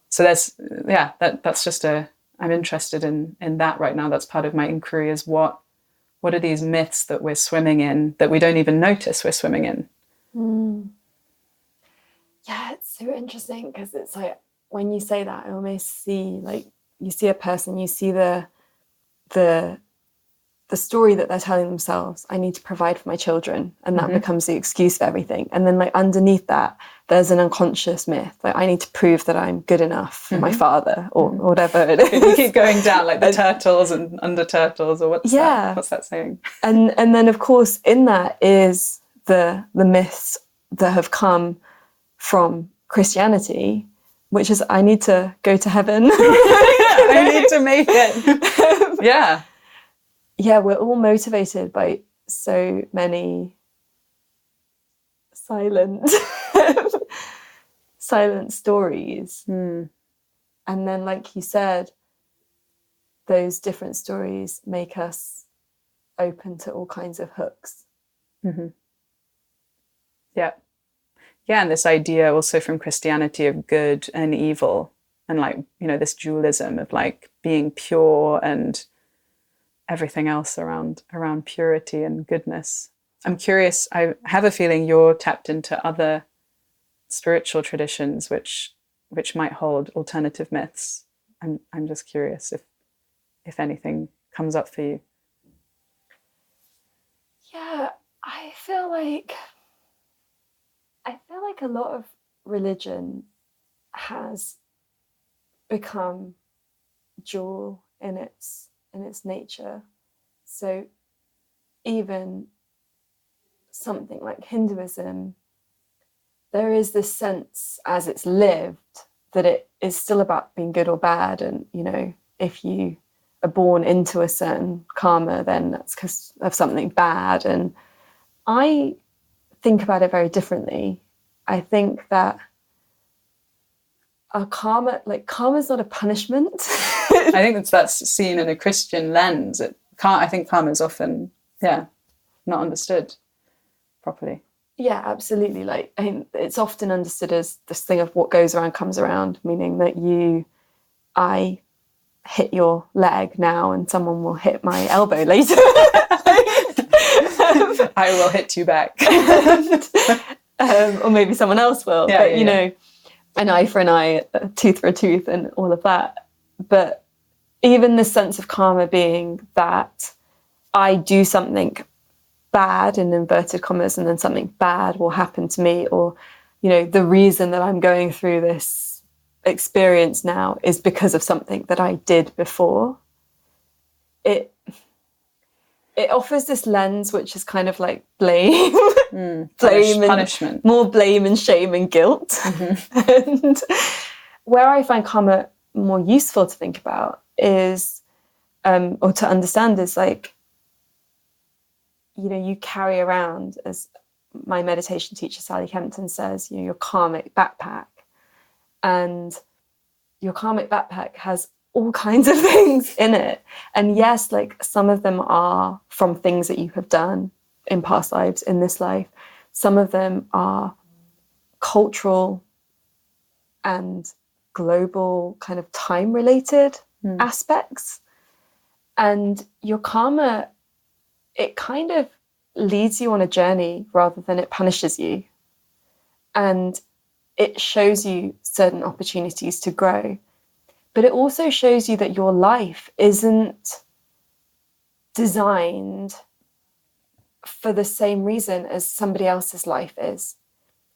So that's just I'm interested in that right now. That's part of my inquiry, is what are these myths that we're swimming in that we don't even notice we're swimming in? Yeah, it's so interesting, because it's like when you say that, I almost see, like, you see a person, you see the story that they're telling themselves. I need to provide for my children, and that becomes the excuse for everything. And then, like, underneath that, there's an unconscious myth, like, I need to prove that I'm good enough for my father, or whatever it is. You keep going down, like the turtles and under turtles, or what's that saying? And then, of course, in that is the myths that have come from Christianity, which is, I need to go to heaven. I need to make it. Yeah. Yeah, we're all motivated by so many silent stories. And then, like you said, those different stories make us open to all kinds of hooks. Yeah. Yeah, and this idea also from Christianity of good and evil, and like, this dualism of like being pure and everything else around purity and goodness. I'm curious, I have a feeling you're tapped into other spiritual traditions which might hold alternative myths. I'm just curious if anything comes up for you. Yeah, I feel like a lot of religion has become dual in its nature. So even something like Hinduism, there is this sense as it's lived that it is still about being good or bad. And, if you are born into a certain karma, then that's because of something bad. And I think about it very differently. I think that our karma is not a punishment. I think that's seen in a Christian lens. I think karma is often, not understood properly. Yeah, absolutely. Like, I think it's often understood as this thing of what goes around comes around, meaning that I hit your leg now and someone will hit my elbow later. I will hit you back. Or maybe someone else will. Yeah, but, know, an eye for an eye, a tooth for a tooth, and all of that. But even the sense of karma being that I do something bad, in inverted commas, and then something bad will happen to me, or, the reason that I'm going through this experience now is because of something that I did before. It offers this lens which is kind of like blame, punishment, more blame and shame and guilt. And where I find karma more useful to think about is or to understand is like, you know, you carry around, as my meditation teacher Sally Kempton says, you know, your karmic backpack. And your karmic backpack has all kinds of things in it. And yes, like some of them are from things that you have done in past lives, in this life. Some of them are cultural and global kind of time related aspects. And your karma, it kind of leads you on a journey rather than it punishes you. And it shows you certain opportunities to grow. But it also shows you that your life isn't designed for the same reason as somebody else's life is.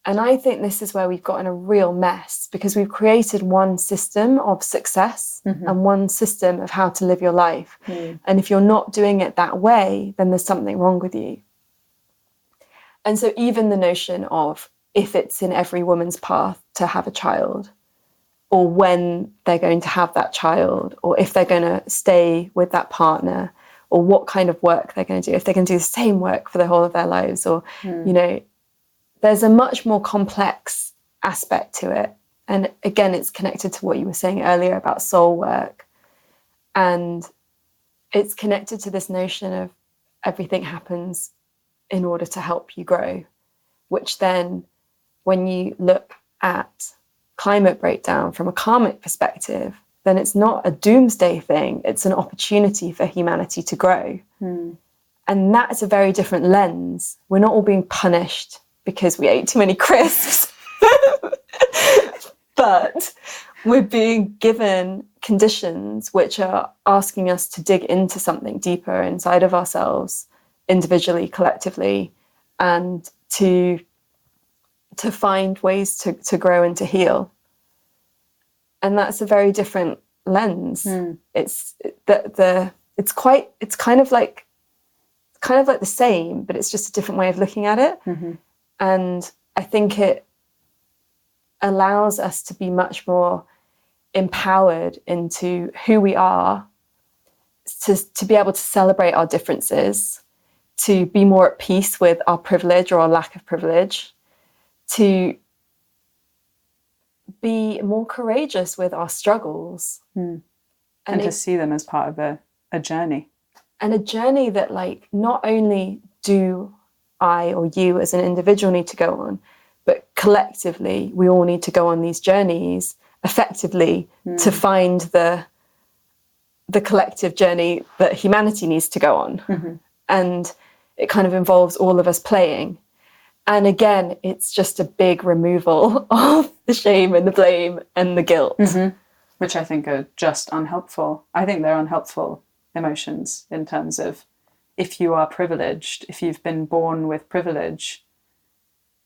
And I think this is where we've gotten a real mess, because we've created one system of success and one system of how to live your life. And if you're not doing it that way, then there's something wrong with you. And so even the notion of if it's in every woman's path to have a child, or when they're going to have that child, or if they're going to stay with that partner, or what kind of work they're going to do, if they're going to do the same work for the whole of their lives, or, you know, there's a much more complex aspect to it. And again, it's connected to what you were saying earlier about soul work. And it's connected to this notion of everything happens in order to help you grow, which then, when you look at climate breakdown from a karmic perspective, then it's not a doomsday thing. It's an opportunity for humanity to grow. And that's a very different lens. We're not all being punished because we ate too many crisps, but we're being given conditions which are asking us to dig into something deeper inside of ourselves, individually, collectively, and to find ways to grow and to heal. And that's a very different lens. It's kind of like the same, but it's just a different way of looking at it. And I think it allows us to be much more empowered into who we are, to be able to celebrate our differences, to be more at peace with our privilege or our lack of privilege, to be more courageous with our struggles. And to see them as part of a journey. And a journey that, like, not only do I or you as an individual need to go on, but collectively we all need to go on these journeys effectively to find the collective journey that humanity needs to go on. And it kind of involves all of us playing. And again, it's just a big removal of the shame and the blame and the guilt. Which I think are just unhelpful. I think they're unhelpful emotions in terms of, if you are privileged, if you've been born with privilege,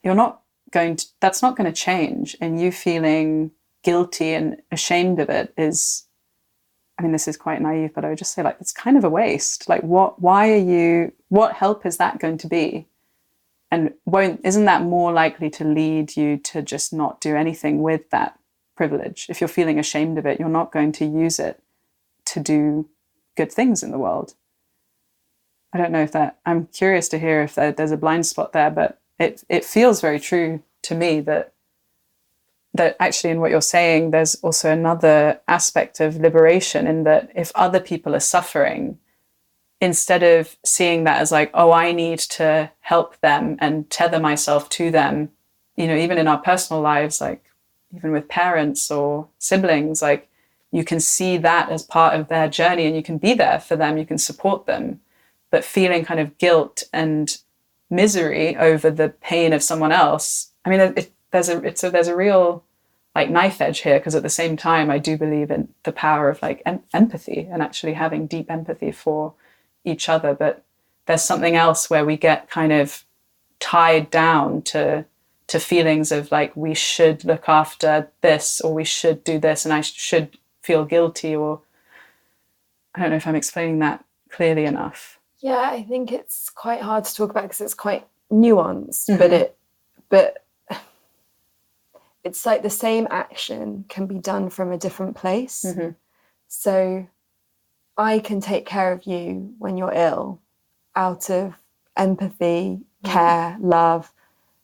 that's not going to change. And you feeling guilty and ashamed of it is, I mean, this is quite naive, but I would just say, like, it's kind of a waste. Like, what help is that going to be? And isn't that more likely to lead you to just not do anything with that privilege? If you're feeling ashamed of it, you're not going to use it to do good things in the world. I don't know I'm curious to hear if there's a blind spot there, but it feels very true to me that actually in what you're saying, there's also another aspect of liberation, in that if other people are suffering, instead of seeing that as like, oh, I need to help them and tether myself to them, you know, even in our personal lives, like even with parents or siblings, like you can see that as part of their journey and you can be there for them, you can support them. But feeling kind of guilt and misery over the pain of someone else, I mean, there's a real like knife edge here, because at the same time, I do believe in the power of like empathy and actually having deep empathy for each other. But there's something else where we get kind of tied down to feelings of like, we should look after this, or we should do this, and I should feel guilty, or I don't know if I'm explaining that clearly enough. Yeah, I think it's quite hard to talk about because it's quite nuanced, but it's like the same action can be done from a different place. So I can take care of you when you're ill out of empathy, care, love,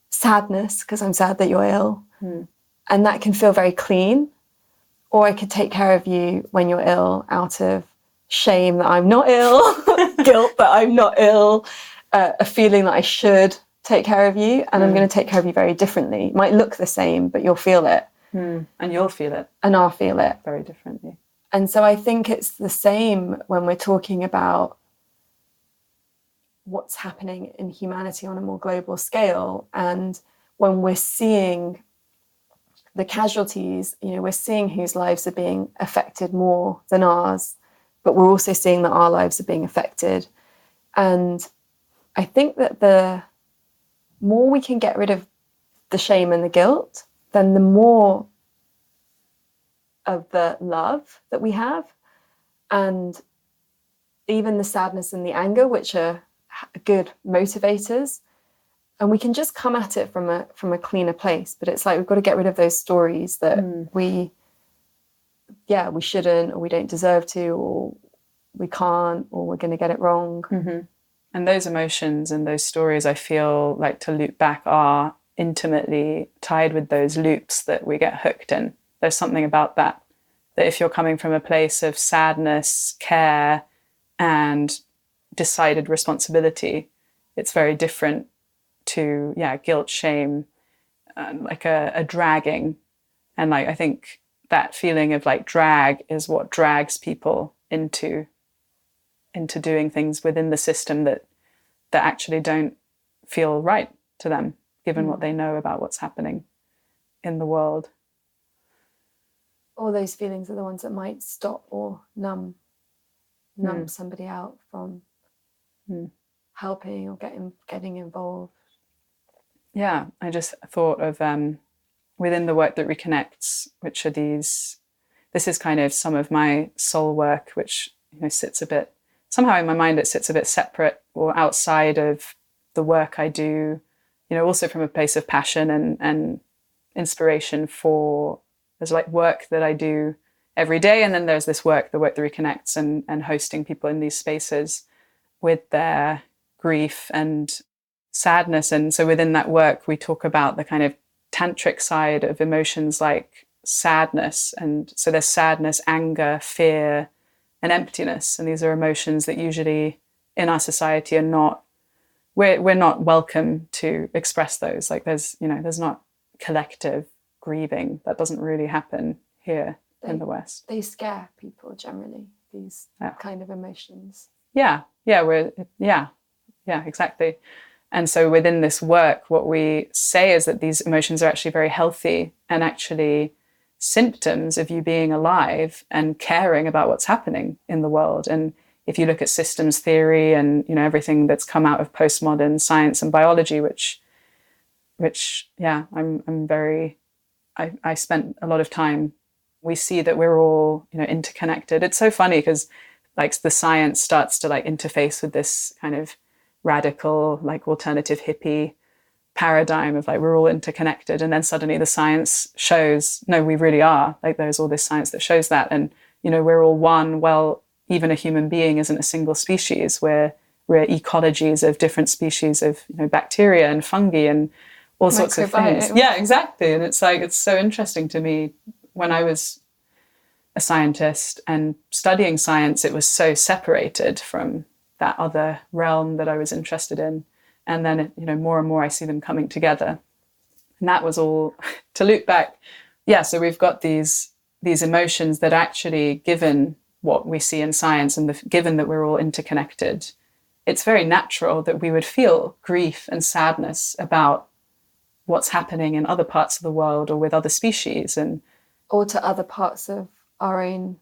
sadness, because I'm sad that you're ill. And that can feel very clean. Or I could take care of you when you're ill out of shame that I'm not ill, guilt that I'm not ill, a feeling that I should take care of you, and I'm going to take care of you very differently. It might look the same, but you'll feel it. And you'll feel it. And I'll feel it. Very differently. And so I think it's the same when we're talking about what's happening in humanity on a more global scale. And when we're seeing the casualties, we're seeing whose lives are being affected more than ours, but we're also seeing that our lives are being affected. And I think that the more we can get rid of the shame and the guilt, then the more of the love that we have, and even the sadness and the anger, which are good motivators. And we can just come at it from a cleaner place. But it's like we've got to get rid of those stories that we shouldn't, or we don't deserve to, or we can't, or we're going to get it wrong. And those emotions and those stories, I feel like, to loop back, are intimately tied with those loops that we get hooked in. There's something about that if you're coming from a place of sadness, care, and decided responsibility, it's very different to guilt, shame, like a dragging. And like I think that feeling of like drag is what drags people into doing things within the system that actually don't feel right to them, given what they know about what's happening in the world. All those feelings are the ones that might stop or numb somebody out from helping or getting involved. Yeah, I just thought of within the work that reconnects, which are this is kind of some of my soul work, which sits a bit, somehow in my mind it sits a bit separate or outside of the work I do, also from a place of passion and inspiration for, there's like work that I do every day, and then there's this work, the work that reconnects, and hosting people in these spaces with their grief and sadness. And so within that work, we talk about the kind of tantric side of emotions like sadness. And so there's sadness, anger, fear, and emptiness. And these are emotions that usually in our society are not, we're not welcome to express those. Like there's not collective grieving. That doesn't really happen here in the West. They scare people generally, these kind of emotions. Yeah, exactly. And so within this work, what we say is that these emotions are actually very healthy and actually symptoms of you being alive and caring about what's happening in the world. And if you look at systems theory and everything that's come out of postmodern science and biology, which I spent a lot of time, we see that we're all interconnected. It's so funny because like the science starts to like interface with this kind of radical, like alternative hippie paradigm of like we're all interconnected, and then suddenly the science shows no, we really are. Like there's all this science that shows that, and we're all one. Well, even a human being isn't a single species. We're ecologies of different species of bacteria and fungi and all sorts of things. Yeah, exactly. And it's like it's so interesting to me. When I was a scientist and studying science, it was so separated from that other realm that I was interested in. And then, more and more I see them coming together. And that was all to loop back. Yeah, so we've got these emotions that actually, given what we see in science and given that we're all interconnected, it's very natural that we would feel grief and sadness about what's happening in other parts of the world or with other species. Or to other parts of our own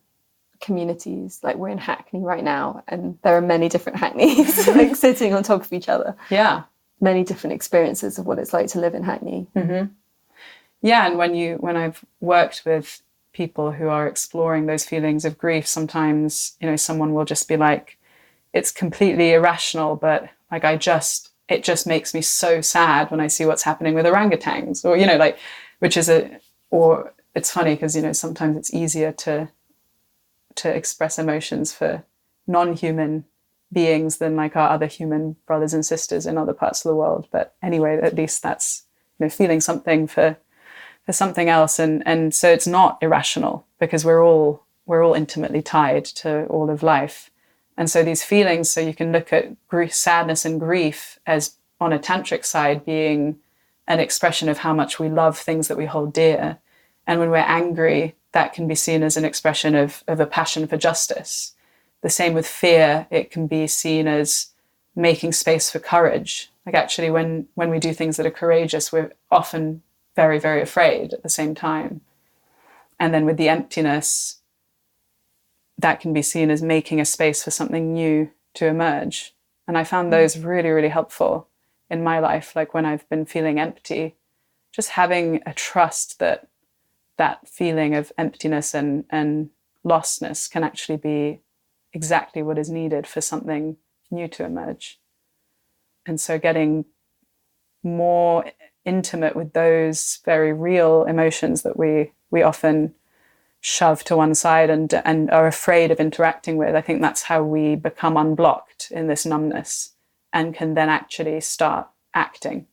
communities. Like we're in Hackney right now, and there are many different Hackneys like sitting on top of each other. Yeah. Many different experiences of what it's like to live in Hackney. Mm-hmm. Yeah, and when I've worked with people who are exploring those feelings of grief, sometimes, someone will just be like, it's completely irrational, but like it just makes me so sad when I see what's happening with orangutans, or it's funny because, sometimes it's easier to express emotions for non-human beings than like our other human brothers and sisters in other parts of the world. But anyway, at least that's, feeling something for something else. And so it's not irrational, because we're all intimately tied to all of life. And so these feelings, so you can look at sadness and grief as, on a tantric side, being an expression of how much we love things that we hold dear. And when we're angry, that can be seen as an expression of a passion for justice. The same with fear, it can be seen as making space for courage. Like actually, when we do things that are courageous, we're often very, very afraid at the same time. And then with the emptiness, that can be seen as making a space for something new to emerge. And I found those really, really helpful in my life. Like when I've been feeling empty, just having a trust that that feeling of emptiness and lostness can actually be exactly what is needed for something new to emerge. And so getting more intimate with those very real emotions that we often shove to one side and are afraid of interacting with, I think that's how we become unblocked in this numbness and can then actually start acting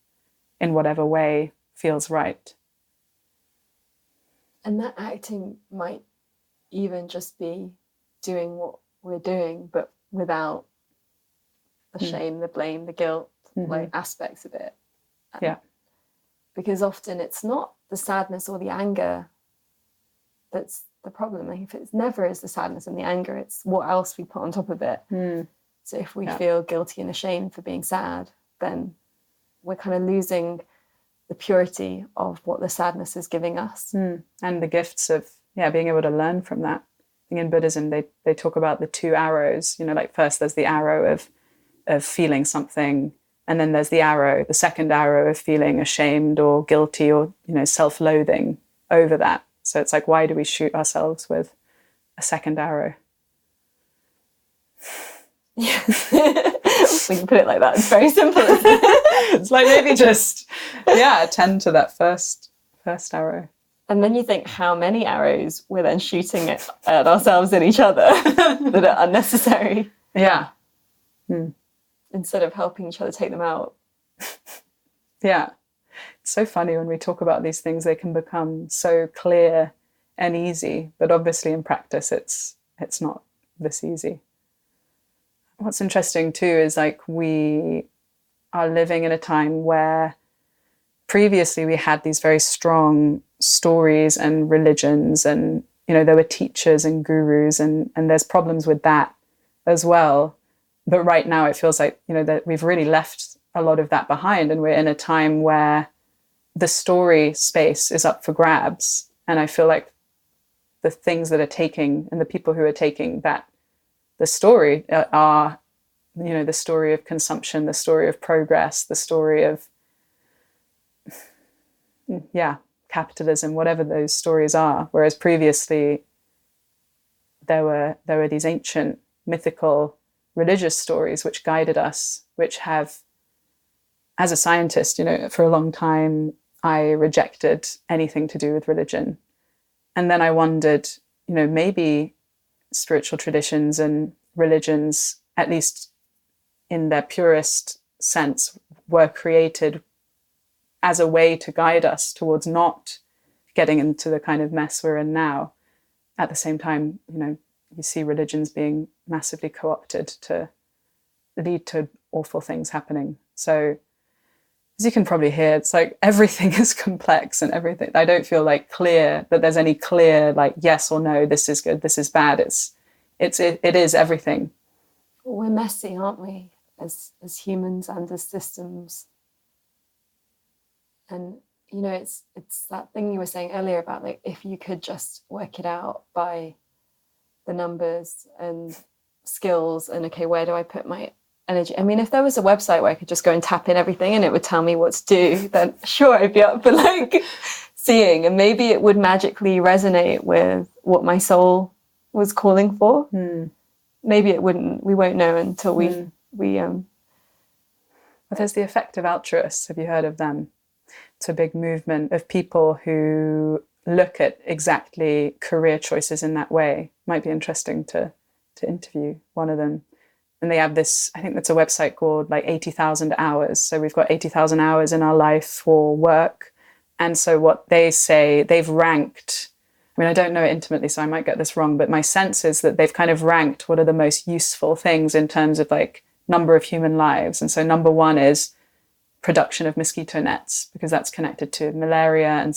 in whatever way feels right. And that acting might even just be doing what we're doing, but without the shame, the blame, the guilt, like aspects of it. Yeah. Because often it's not the sadness or the anger that's the problem. Like if it's never is the sadness and the anger, it's what else we put on top of it. So if we feel guilty and ashamed for being sad, then we're kind of losing the purity of what the sadness is giving us. And the gifts of being able to learn from that. I think in Buddhism they talk about the two arrows, like first there's the arrow of feeling something, and then there's the second arrow of feeling ashamed or guilty or self-loathing over that. So it's like, why do we shoot ourselves with a second arrow? Yeah. We can put it like that. It's very simple, isn't it? It's like maybe just attend to that first arrow. And then you think how many arrows we're then shooting at ourselves and each other that are unnecessary. Yeah. Instead of helping each other take them out. Yeah. It's so funny when we talk about these things, they can become so clear and easy, but obviously in practice it's not this easy. What's interesting too is like we are living in a time where previously we had these very strong stories and religions, and there were teachers and gurus, and there's problems with that as well. But right now it feels like that we've really left a lot of that behind, and we're in a time where the story space is up for grabs. And I feel like the things that are taking, and the people who are taking that, the story are, the story of consumption, the story of progress, the story of, capitalism, whatever those stories are. Whereas previously there were these ancient mythical religious stories which guided us, which have, as a scientist, for a long time, I rejected anything to do with religion. And then I wondered, maybe spiritual traditions and religions, at least in their purest sense, were created as a way to guide us towards not getting into the kind of mess we're in now. At the same time, you see religions being massively co-opted to lead to awful things happening. So as you can probably hear, it's like everything is complex and everything. I don't feel like clear that there's any clear like yes or no, this is good, this is bad. It is everything. We're messy, aren't we, as humans and as systems? And it's that thing you were saying earlier about like if you could just work it out by the numbers and skills and okay, where do I put my energy? I mean, if there was a website where I could just go and tap in everything and it would tell me what to do, then sure, I'd be up for like seeing, and maybe it would magically resonate with what my soul was calling for. Maybe it wouldn't. We won't know until we But there's the effective altruists. Have you heard of them? It's a big movement of people who look at exactly career choices in that way. Might be interesting to to interview one of them. And they have this, I think that's a website called like 80,000 hours. So we've got 80,000 hours in our life for work. And so what they say, they've ranked, I mean, I don't know it intimately, so I might get this wrong, but my sense is that they've kind of ranked what are the most useful things in terms of like number of human lives. And so number one is production of mosquito nets, because that's connected to malaria. And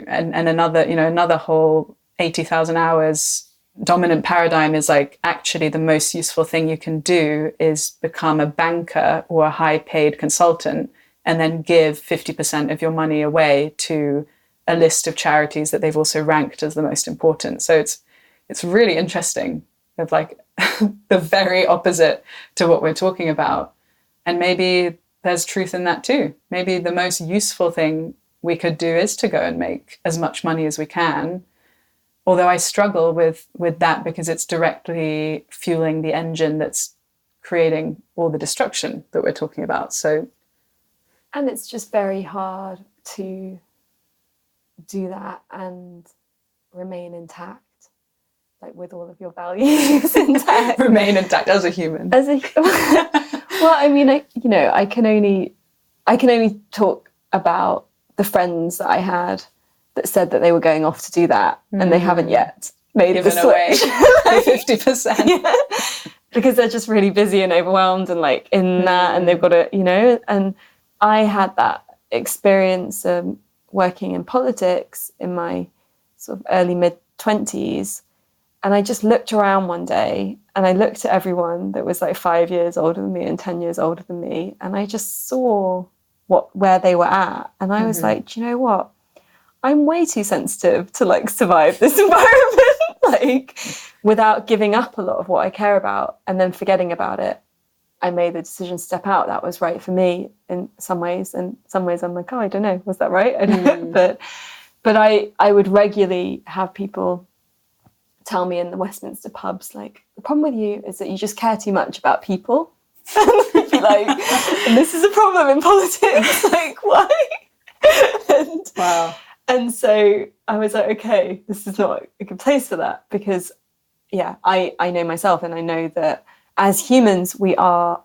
and another whole 80,000 hours dominant paradigm is like, actually the most useful thing you can do is become a banker or a high paid consultant and then give 50% of your money away to a list of charities that they've also ranked as the most important. So it's really interesting, of like the very opposite to what we're talking about. And maybe there's truth in that too. Maybe the most useful thing we could do is to go and make as much money as we can. Although I struggle with that because it's directly fueling the engine that's creating all the destruction that we're talking about. So, and it's just very hard to do that and remain intact, like with all of your values intact. Remain intact as a human. Well, I mean, I can only talk about the friends that I had that said that they were going off to do that, and they haven't yet made the switch. Away 50%. Yeah. Because they're just really busy and overwhelmed and like in that, and they've got to, and I had that experience working in politics in my sort of early mid-20s, and I just looked around one day and I looked at everyone that was like 5 years older than me and 10 years older than me, and I just saw where they were at, and I was like, do you know what? I'm way too sensitive to like survive this environment, like without giving up a lot of what I care about and then forgetting about it. I made the decision to step out. That was right for me in some ways. And some ways I'm like, oh, I don't know, was that right? I don't know. But I would regularly have people tell me in the Westminster pubs, like, the problem with you is that you just care too much about people. And I'd be like, and this is a problem in politics. Like, why? Wow. And so I was like, okay, this is not a good place for that, because, yeah, I know myself, and I know that as humans, we are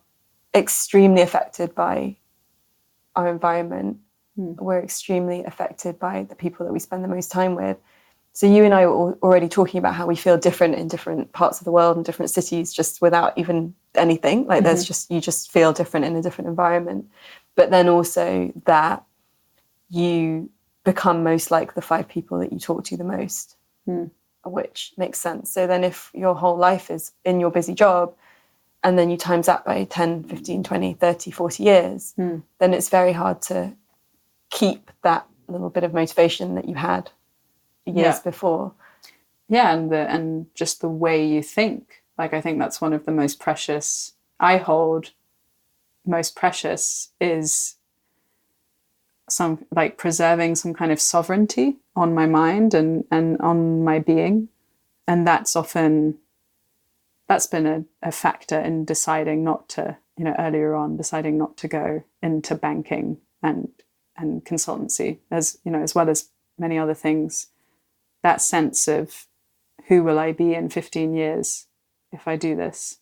extremely affected by our environment. We're extremely affected by the people that we spend the most time with. So you and I were already talking about how we feel different in different parts of the world and different cities, just without even anything. Like you just feel different in a different environment. But then also that you become most like the 5 people that you talk to the most, which makes sense. So then if your whole life is in your busy job, and then you times that by 10, 15, 20, 30, 40 years, then it's very hard to keep that little bit of motivation that you had years before. Yeah, and just the way you think. Like, I think that's one of the most precious, most precious is some, like, preserving some kind of sovereignty on my mind and on my being. And that's been a factor in deciding not to, earlier on, deciding not to go into banking and consultancy, as well as many other things. That sense of, who will I be in 15 years if I do this?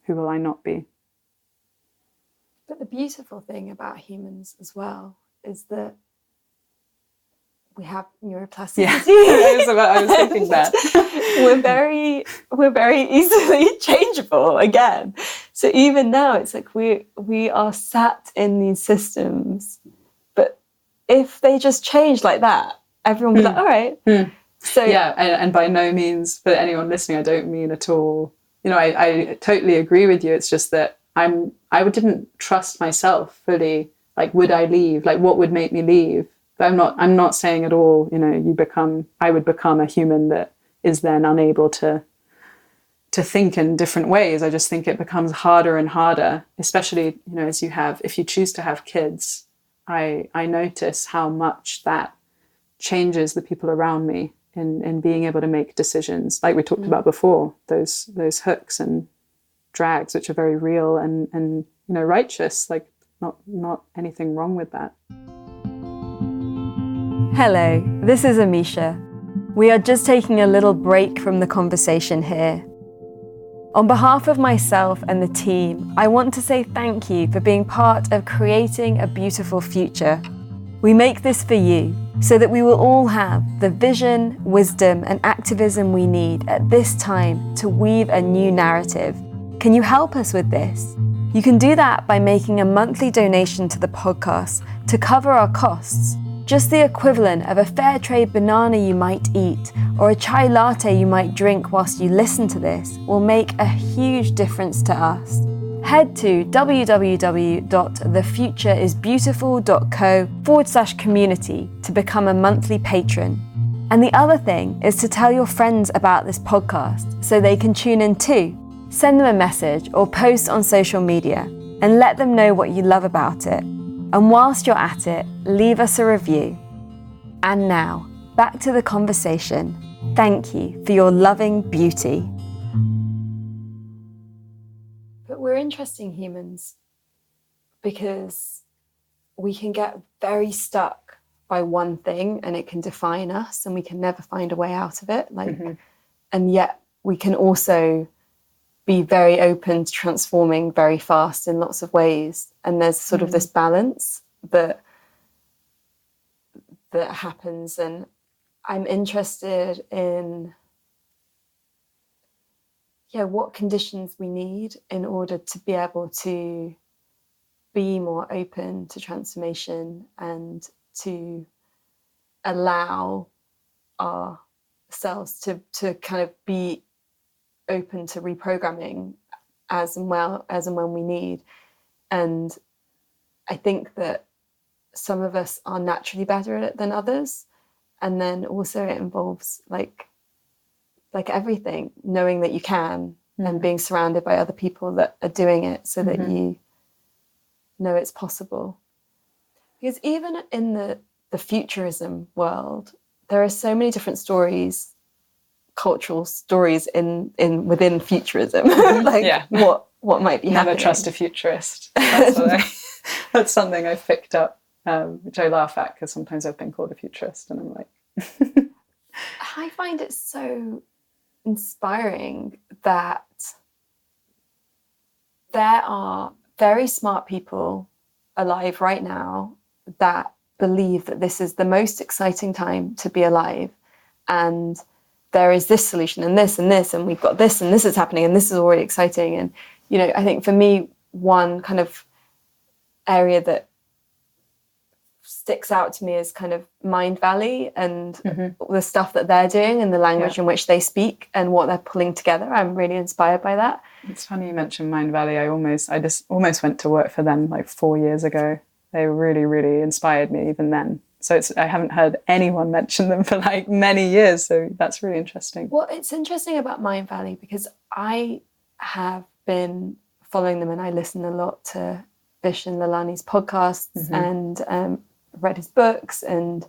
Who will I not be? But the beautiful thing about humans as well is that we have neuroplasticity. Yeah, I was thinking that. we're very easily changeable again. So even now, it's like we are sat in these systems, but if they just change like that, everyone will be like, all right. So yeah, and by no means, for anyone listening, I don't mean at all. I totally agree with you. It's just that I didn't trust myself fully. Like, would I leave? Like, what would make me leave? But I'm not saying at all, I would become a human that is then unable to think in different ways. I just think it becomes harder and harder, especially, if you choose to have kids. I notice how much that changes the people around me in being able to make decisions. Like we talked about before, those hooks and drags, which are very real and righteous, like not anything wrong with that. Hello, this is Amisha. We are just taking a little break from the conversation here. On behalf of myself and the team, I want to say thank you for being part of creating a beautiful future. We make this for you, so that we will all have the vision, wisdom, and activism we need at this time to weave a new narrative. Can you help us with this? You can do that by making a monthly donation to the podcast to cover our costs. Just the equivalent of a fair trade banana you might eat or a chai latte you might drink whilst you listen to this will make a huge difference to us. Head to www.thefutureisbeautiful.co/community to become a monthly patron. And the other thing is to tell your friends about this podcast so they can tune in too. Send them a message or post on social media and let them know what you love about it. And whilst you're at it, leave us a review. And now, back to the conversation. Thank you for your loving beauty. But we're interesting humans because we can get very stuck by one thing and it can define us and we can never find a way out of it. And yet we can also be very open to transforming very fast in lots of ways. And there's sort of this balance that happens. And I'm interested in what conditions we need in order to be able to be more open to transformation and to allow ourselves to kind of be open to reprogramming as and when we need. And I think that some of us are naturally better at it than others. And then also it involves like everything, knowing that you can and being surrounded by other people that are doing it so that you know it's possible. Because even in the futurism world, there are so many different stories, cultural stories within futurism. What might be happening. Never trust a futurist. That's something I've picked up, which I laugh at because sometimes I've been called a futurist and I'm like... I find it so inspiring that there are very smart people alive right now that believe that this is the most exciting time to be alive, and there is this solution and this and this, and we've got this and this is happening and this is already exciting. And I think for me, one kind of area that sticks out to me is kind of Mind Valley and the stuff that they're doing and the language in which they speak and what they're pulling together. I'm really inspired by that. It's funny you mentioned Mind Valley. I just almost went to work for them like 4 years ago. They really, really inspired me even then. So I haven't heard anyone mention them for like many years. So that's really interesting. Well, it's interesting about Mind Valley because I have been following them and I listen a lot to Vish and Lalani's podcasts and read his books, and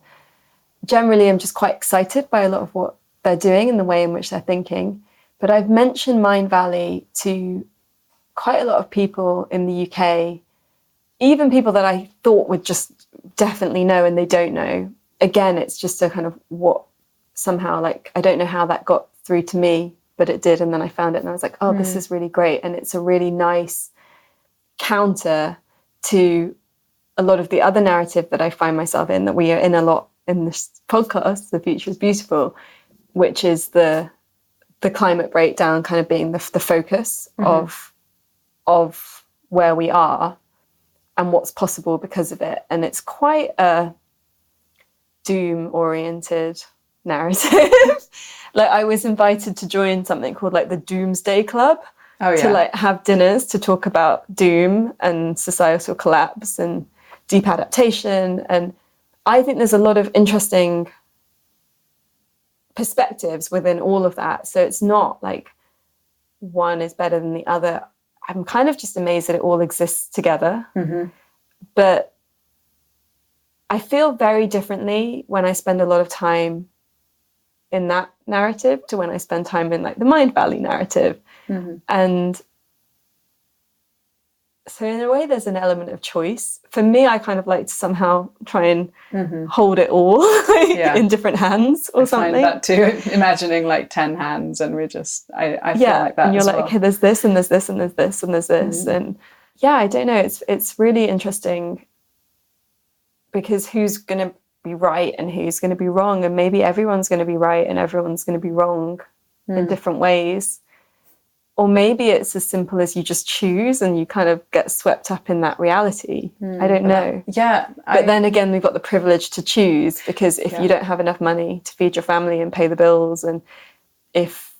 generally I'm just quite excited by a lot of what they're doing and the way in which they're thinking. But I've mentioned Mind Valley to quite a lot of people in the UK, even people that I thought would just definitely know and they don't know. Again, it's just a kind of what somehow, like, I don't know how that got through to me, but it did. And then I found it and I was like, oh, this is really great. And it's a really nice counter to a lot of the other narrative that I find myself in, that we are in a lot in this podcast, The Future is Beautiful, which is the climate breakdown kind of being the focus of where we are and what's possible because of it. And it's quite a doom-oriented narrative. Like, I was invited to join something called like the Doomsday Club to like have dinners to talk about doom and societal collapse and deep adaptation. And I think there's a lot of interesting perspectives within all of that. So it's not like one is better than the other. I'm kind of just amazed that it all exists together. But I feel very differently when I spend a lot of time in that narrative to when I spend time in like the Mind Valley narrative. And So in a way, there's an element of choice. For me, I kind of like to somehow try and hold it all in different hands or something. I find that too, imagining like 10 hands, and we're just, I feel like that and you're as like, well. okay, there's this and there's this and there's this and there's this. And yeah, I don't know. It's really interesting, because who's going to be right and who's going to be wrong? And maybe everyone's going to be right and everyone's going to be wrong in different ways. Or maybe it's as simple as you just choose and you kind of get swept up in that reality. I don't know. But then again, we've got the privilege to choose, because if you don't have enough money to feed your family and pay the bills, and if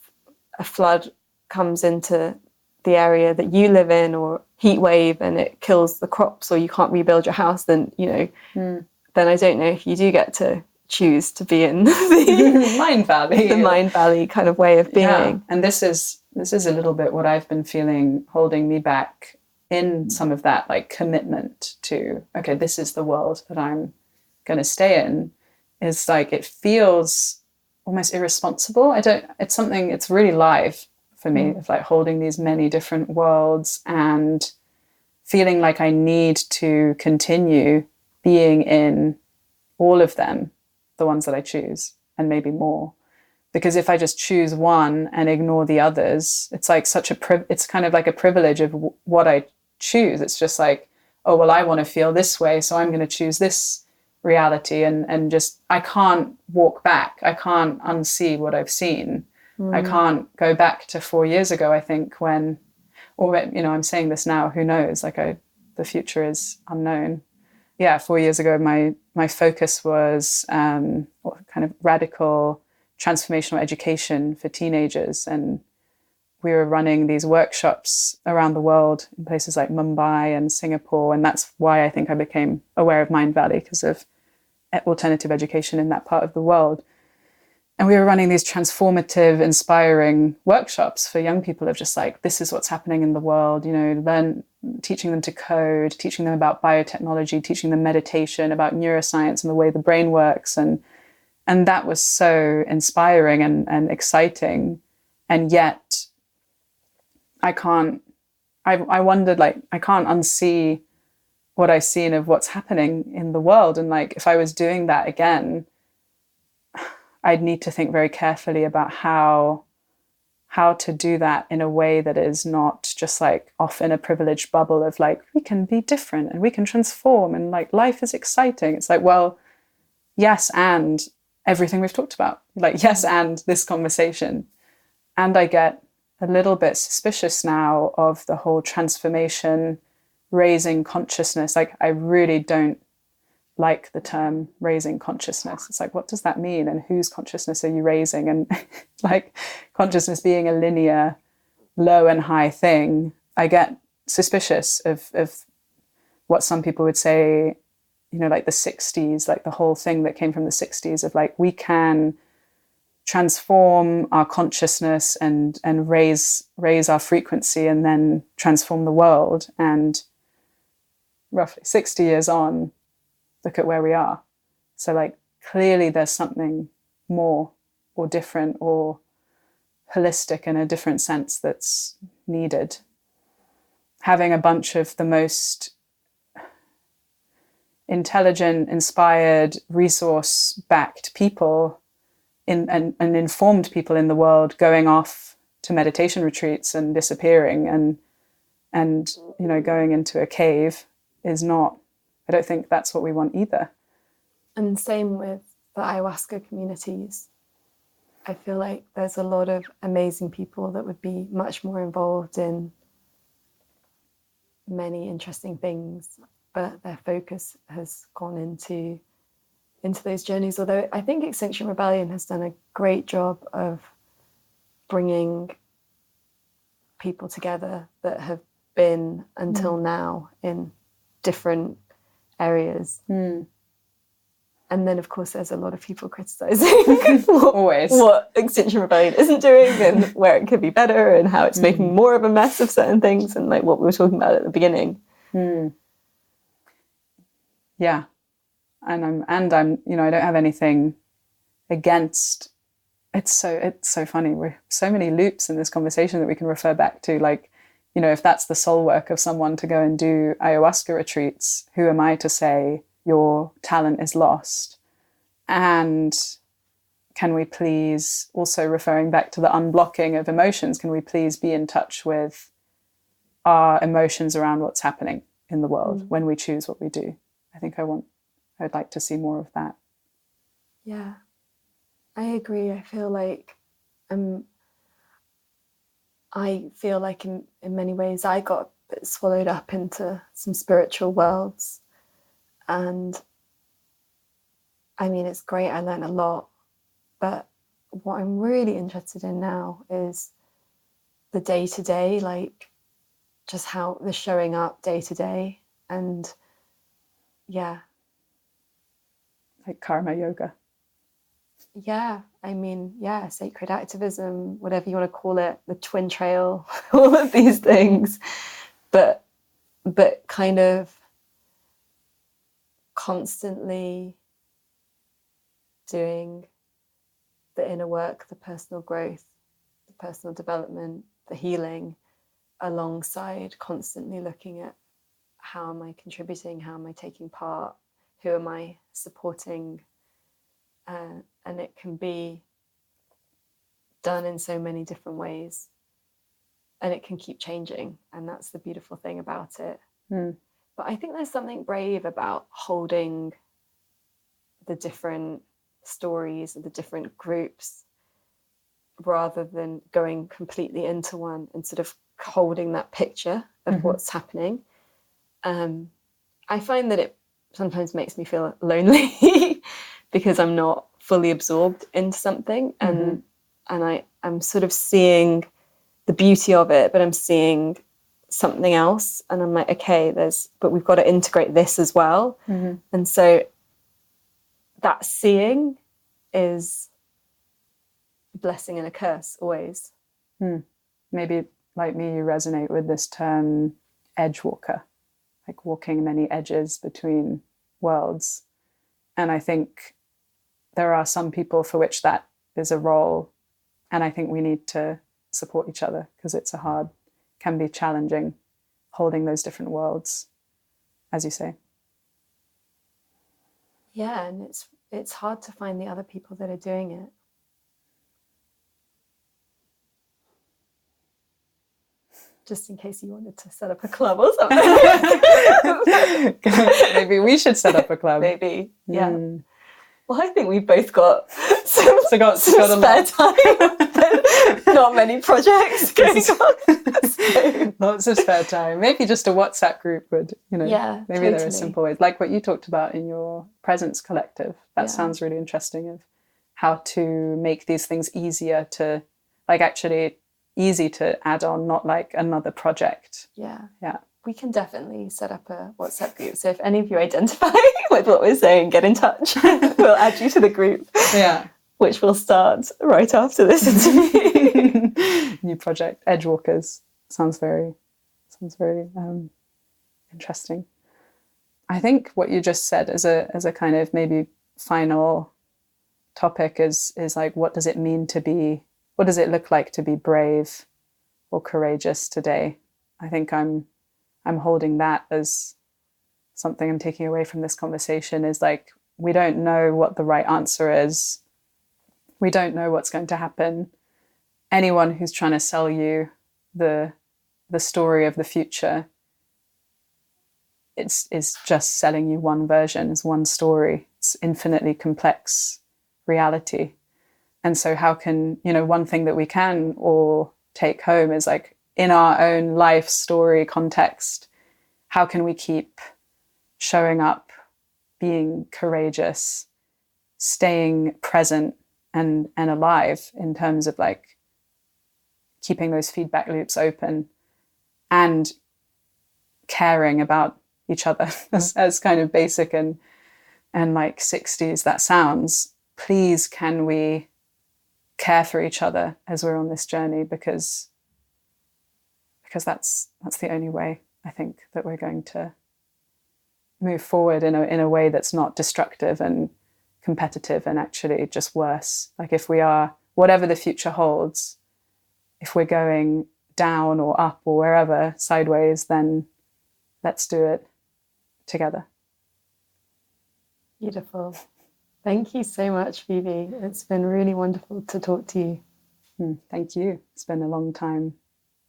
a flood comes into the area that you live in, or heat wave, and it kills the crops, or you can't rebuild your house, then, then I don't know if you do get to choose to be in the Mind Valley. The Mind Valley kind of way of being. Yeah. And this is a little bit what I've been feeling holding me back in some of that, like, commitment to, okay, this is the world that I'm going to stay in, is like, it feels almost irresponsible. It's really live for me, of like holding these many different worlds and feeling like I need to continue being in all of them, the ones that I choose, and maybe more. Because if I just choose one and ignore the others, it's like it's kind of like a privilege of what I choose. It's just like, oh, well, I want to feel this way, so I'm going to choose this reality, and just, I can't walk back. I can't unsee what I've seen. I can't go back to 4 years ago, I think, when, or, I'm saying this now, who knows? Like, the future is unknown. Yeah, 4 years ago, my focus was kind of radical transformational education for teenagers, and we were running these workshops around the world in places like Mumbai and Singapore, and that's why I think I became aware of Mind Valley, because of alternative education in that part of the world. And we were running these transformative, inspiring workshops for young people of just like, this is what's happening in the world, teaching them to code, teaching them about biotechnology, teaching them meditation, about neuroscience and the way the brain works. And that was so inspiring and exciting. And yet I wondered, like, I can't unsee what I've seen of what's happening in the world. And like, if I was doing that again, I'd need to think very carefully about how to do that in a way that is not just like off in a privileged bubble of like, we can be different and we can transform and like life is exciting. It's like, well, yes, and everything we've talked about, like, yes, and this conversation. And I get a little bit suspicious now of the whole transformation, raising consciousness. Like, I really don't like the term raising consciousness. It's like, what does that mean? And whose consciousness are you raising? And like, consciousness being a linear low and high thing, I get suspicious of what some people would say, like the 60s, like the whole thing that came from the 60s of like, we can transform our consciousness and raise our frequency and then transform the world. And roughly 60 years on, look at where we are. So like, clearly there's something more or different or holistic in a different sense that's needed. Having a bunch of the most intelligent, inspired, resource-backed people and informed people in the world going off to meditation retreats and disappearing and going into a cave is not, I don't think that's what we want either. And same with the ayahuasca communities. I feel like there's a lot of amazing people that would be much more involved in many interesting things, but their focus has gone into those journeys. Although I think Extinction Rebellion has done a great job of bringing people together that have been until now in different areas. And then, of course, there's a lot of people criticising what Extinction Rebellion isn't doing and where it could be better and how it's making more of a mess of certain things, and like what we were talking about at the beginning. Yeah. And I'm I don't have anything against. It's so funny. We're so many loops in this conversation that we can refer back to, like, you know, if that's the soul work of someone to go and do ayahuasca retreats, who am I to say your talent is lost? And can we please, also referring back to the unblocking of emotions, can we please be in touch with our emotions around what's happening in the world when we choose what we do? I think I'd like to see more of that. Yeah, I agree. I feel like in many ways I got a bit swallowed up into some spiritual worlds. And I mean, it's great. I learned a lot. But what I'm really interested in now is the day-to-day, like just how the showing up day-to-day. And yeah. Like karma yoga. Yeah, I mean, yeah, sacred activism, whatever you want to call it, the twin trail, all of these things. But kind of constantly doing the inner work, the personal growth, the personal development, the healing, alongside constantly looking at how am I contributing, how am I taking part, who am I supporting, and it can be done in so many different ways, and it can keep changing, and that's the beautiful thing about it. But I think there's something brave about holding the different stories and the different groups rather than going completely into one and sort of holding that picture of what's happening. I find that it sometimes makes me feel lonely because I'm not fully absorbed into something, and I'm sort of seeing the beauty of it, but I'm seeing something else, and I'm like, okay, but we've got to integrate this as well. And so that seeing is a blessing and a curse always. Maybe like me, you resonate with this term edge walker, like walking many edges between worlds. And I think there are some people for which that is a role, and I think we need to support each other because can be challenging holding those different worlds, as you say. Yeah, and it's hard to find the other people that are doing it. Just in case you wanted to set up a club or something. Maybe we should set up a club. Maybe, yeah. Well, I think we've both got some spare time. Not many projects going on. So. Lots of spare time. Maybe just a WhatsApp group would, maybe totally. there are simple ways. Like what you talked about in your Presence Collective. That sounds really interesting, of how to make these things easier to, like, actually easy to add on, not like another project. Yeah. Yeah. We can definitely set up a WhatsApp group. So if any of you identify with what we're saying, get in touch. We'll add you to the group. Yeah. Which will start right after this interview. New project, Edgewalkers. Sounds very interesting. I think what you just said as a kind of maybe final topic is like, what does it look like to be brave or courageous today? I think I'm holding that as something I'm taking away from this conversation, is like, we don't know what the right answer is. We don't know what's going to happen. Anyone who's trying to sell you the story of the future, it's just selling you one version, it's one story. It's infinitely complex reality. And so how can, one thing that we can all take home is like, in our own life story context, how can we keep showing up, being courageous, staying present and alive, in terms of like keeping those feedback loops open and caring about each other, as kind of basic and like 60s that sounds. Please, can we care for each other as we're on this journey, because that's the only way, I think, that we're going to move forward in a way that's not destructive and competitive and actually just worse. Like, if we are, whatever the future holds, if we're going down or up or wherever, sideways, then let's do it together. Beautiful. Thank you so much, Phoebe. It's been really wonderful to talk to you. Thank you. It's been a long time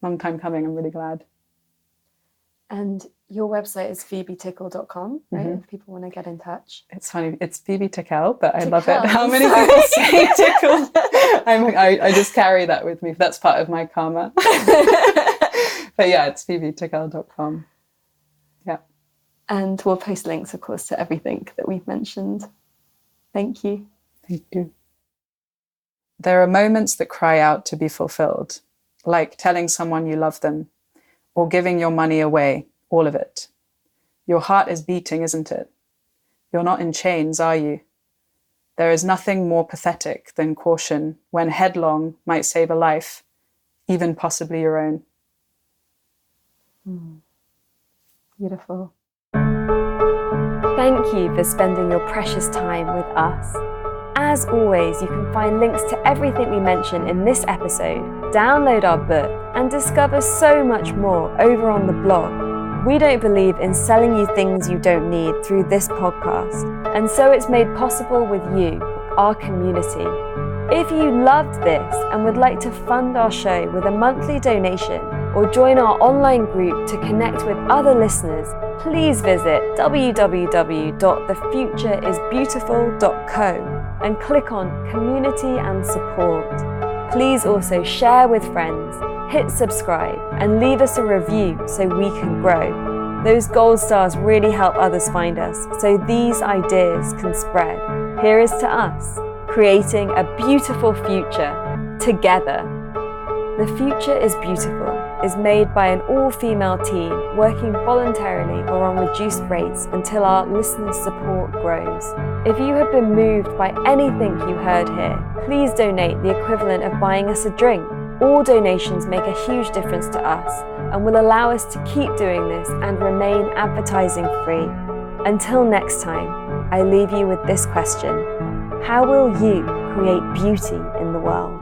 coming. I'm really glad. And your website is phoebetickell.com, right? If people want to get in touch. It's funny. It's Phoebe Tickell, but I love it. How many people say Tickell? I just carry that with me. That's part of my karma. But yeah, it's phoebetickell.com. Yeah. And we'll post links, of course, to everything that we've mentioned. Thank you. Thank you. There are moments that cry out to be fulfilled, like telling someone you love them or giving your money away, all of it. Your heart is beating, isn't it? You're not in chains, are you? There is nothing more pathetic than caution when headlong might save a life, even possibly your own. Beautiful. Thank you for spending your precious time with us. As always, you can find links to everything we mentioned in this episode, download our book, and discover so much more over on the blog. We don't believe in selling you things you don't need through this podcast, and so it's made possible with you, our community. If you loved this and would like to fund our show with a monthly donation or join our online group to connect with other listeners, please visit www.thefutureisbeautiful.co and click on Community and Support. Please also share with friends, hit subscribe, and leave us a review so we can grow. Those gold stars really help others find us, so these ideas can spread. Here is to us, creating a beautiful future together. The Future is Beautiful is made by an all-female team working voluntarily or on reduced rates until our listener support grows. If you have been moved by anything you heard here, please donate the equivalent of buying us a drink. All donations make a huge difference to us and will allow us to keep doing this and remain advertising free. Until next time, I leave you with this question: how will you create beauty in the world?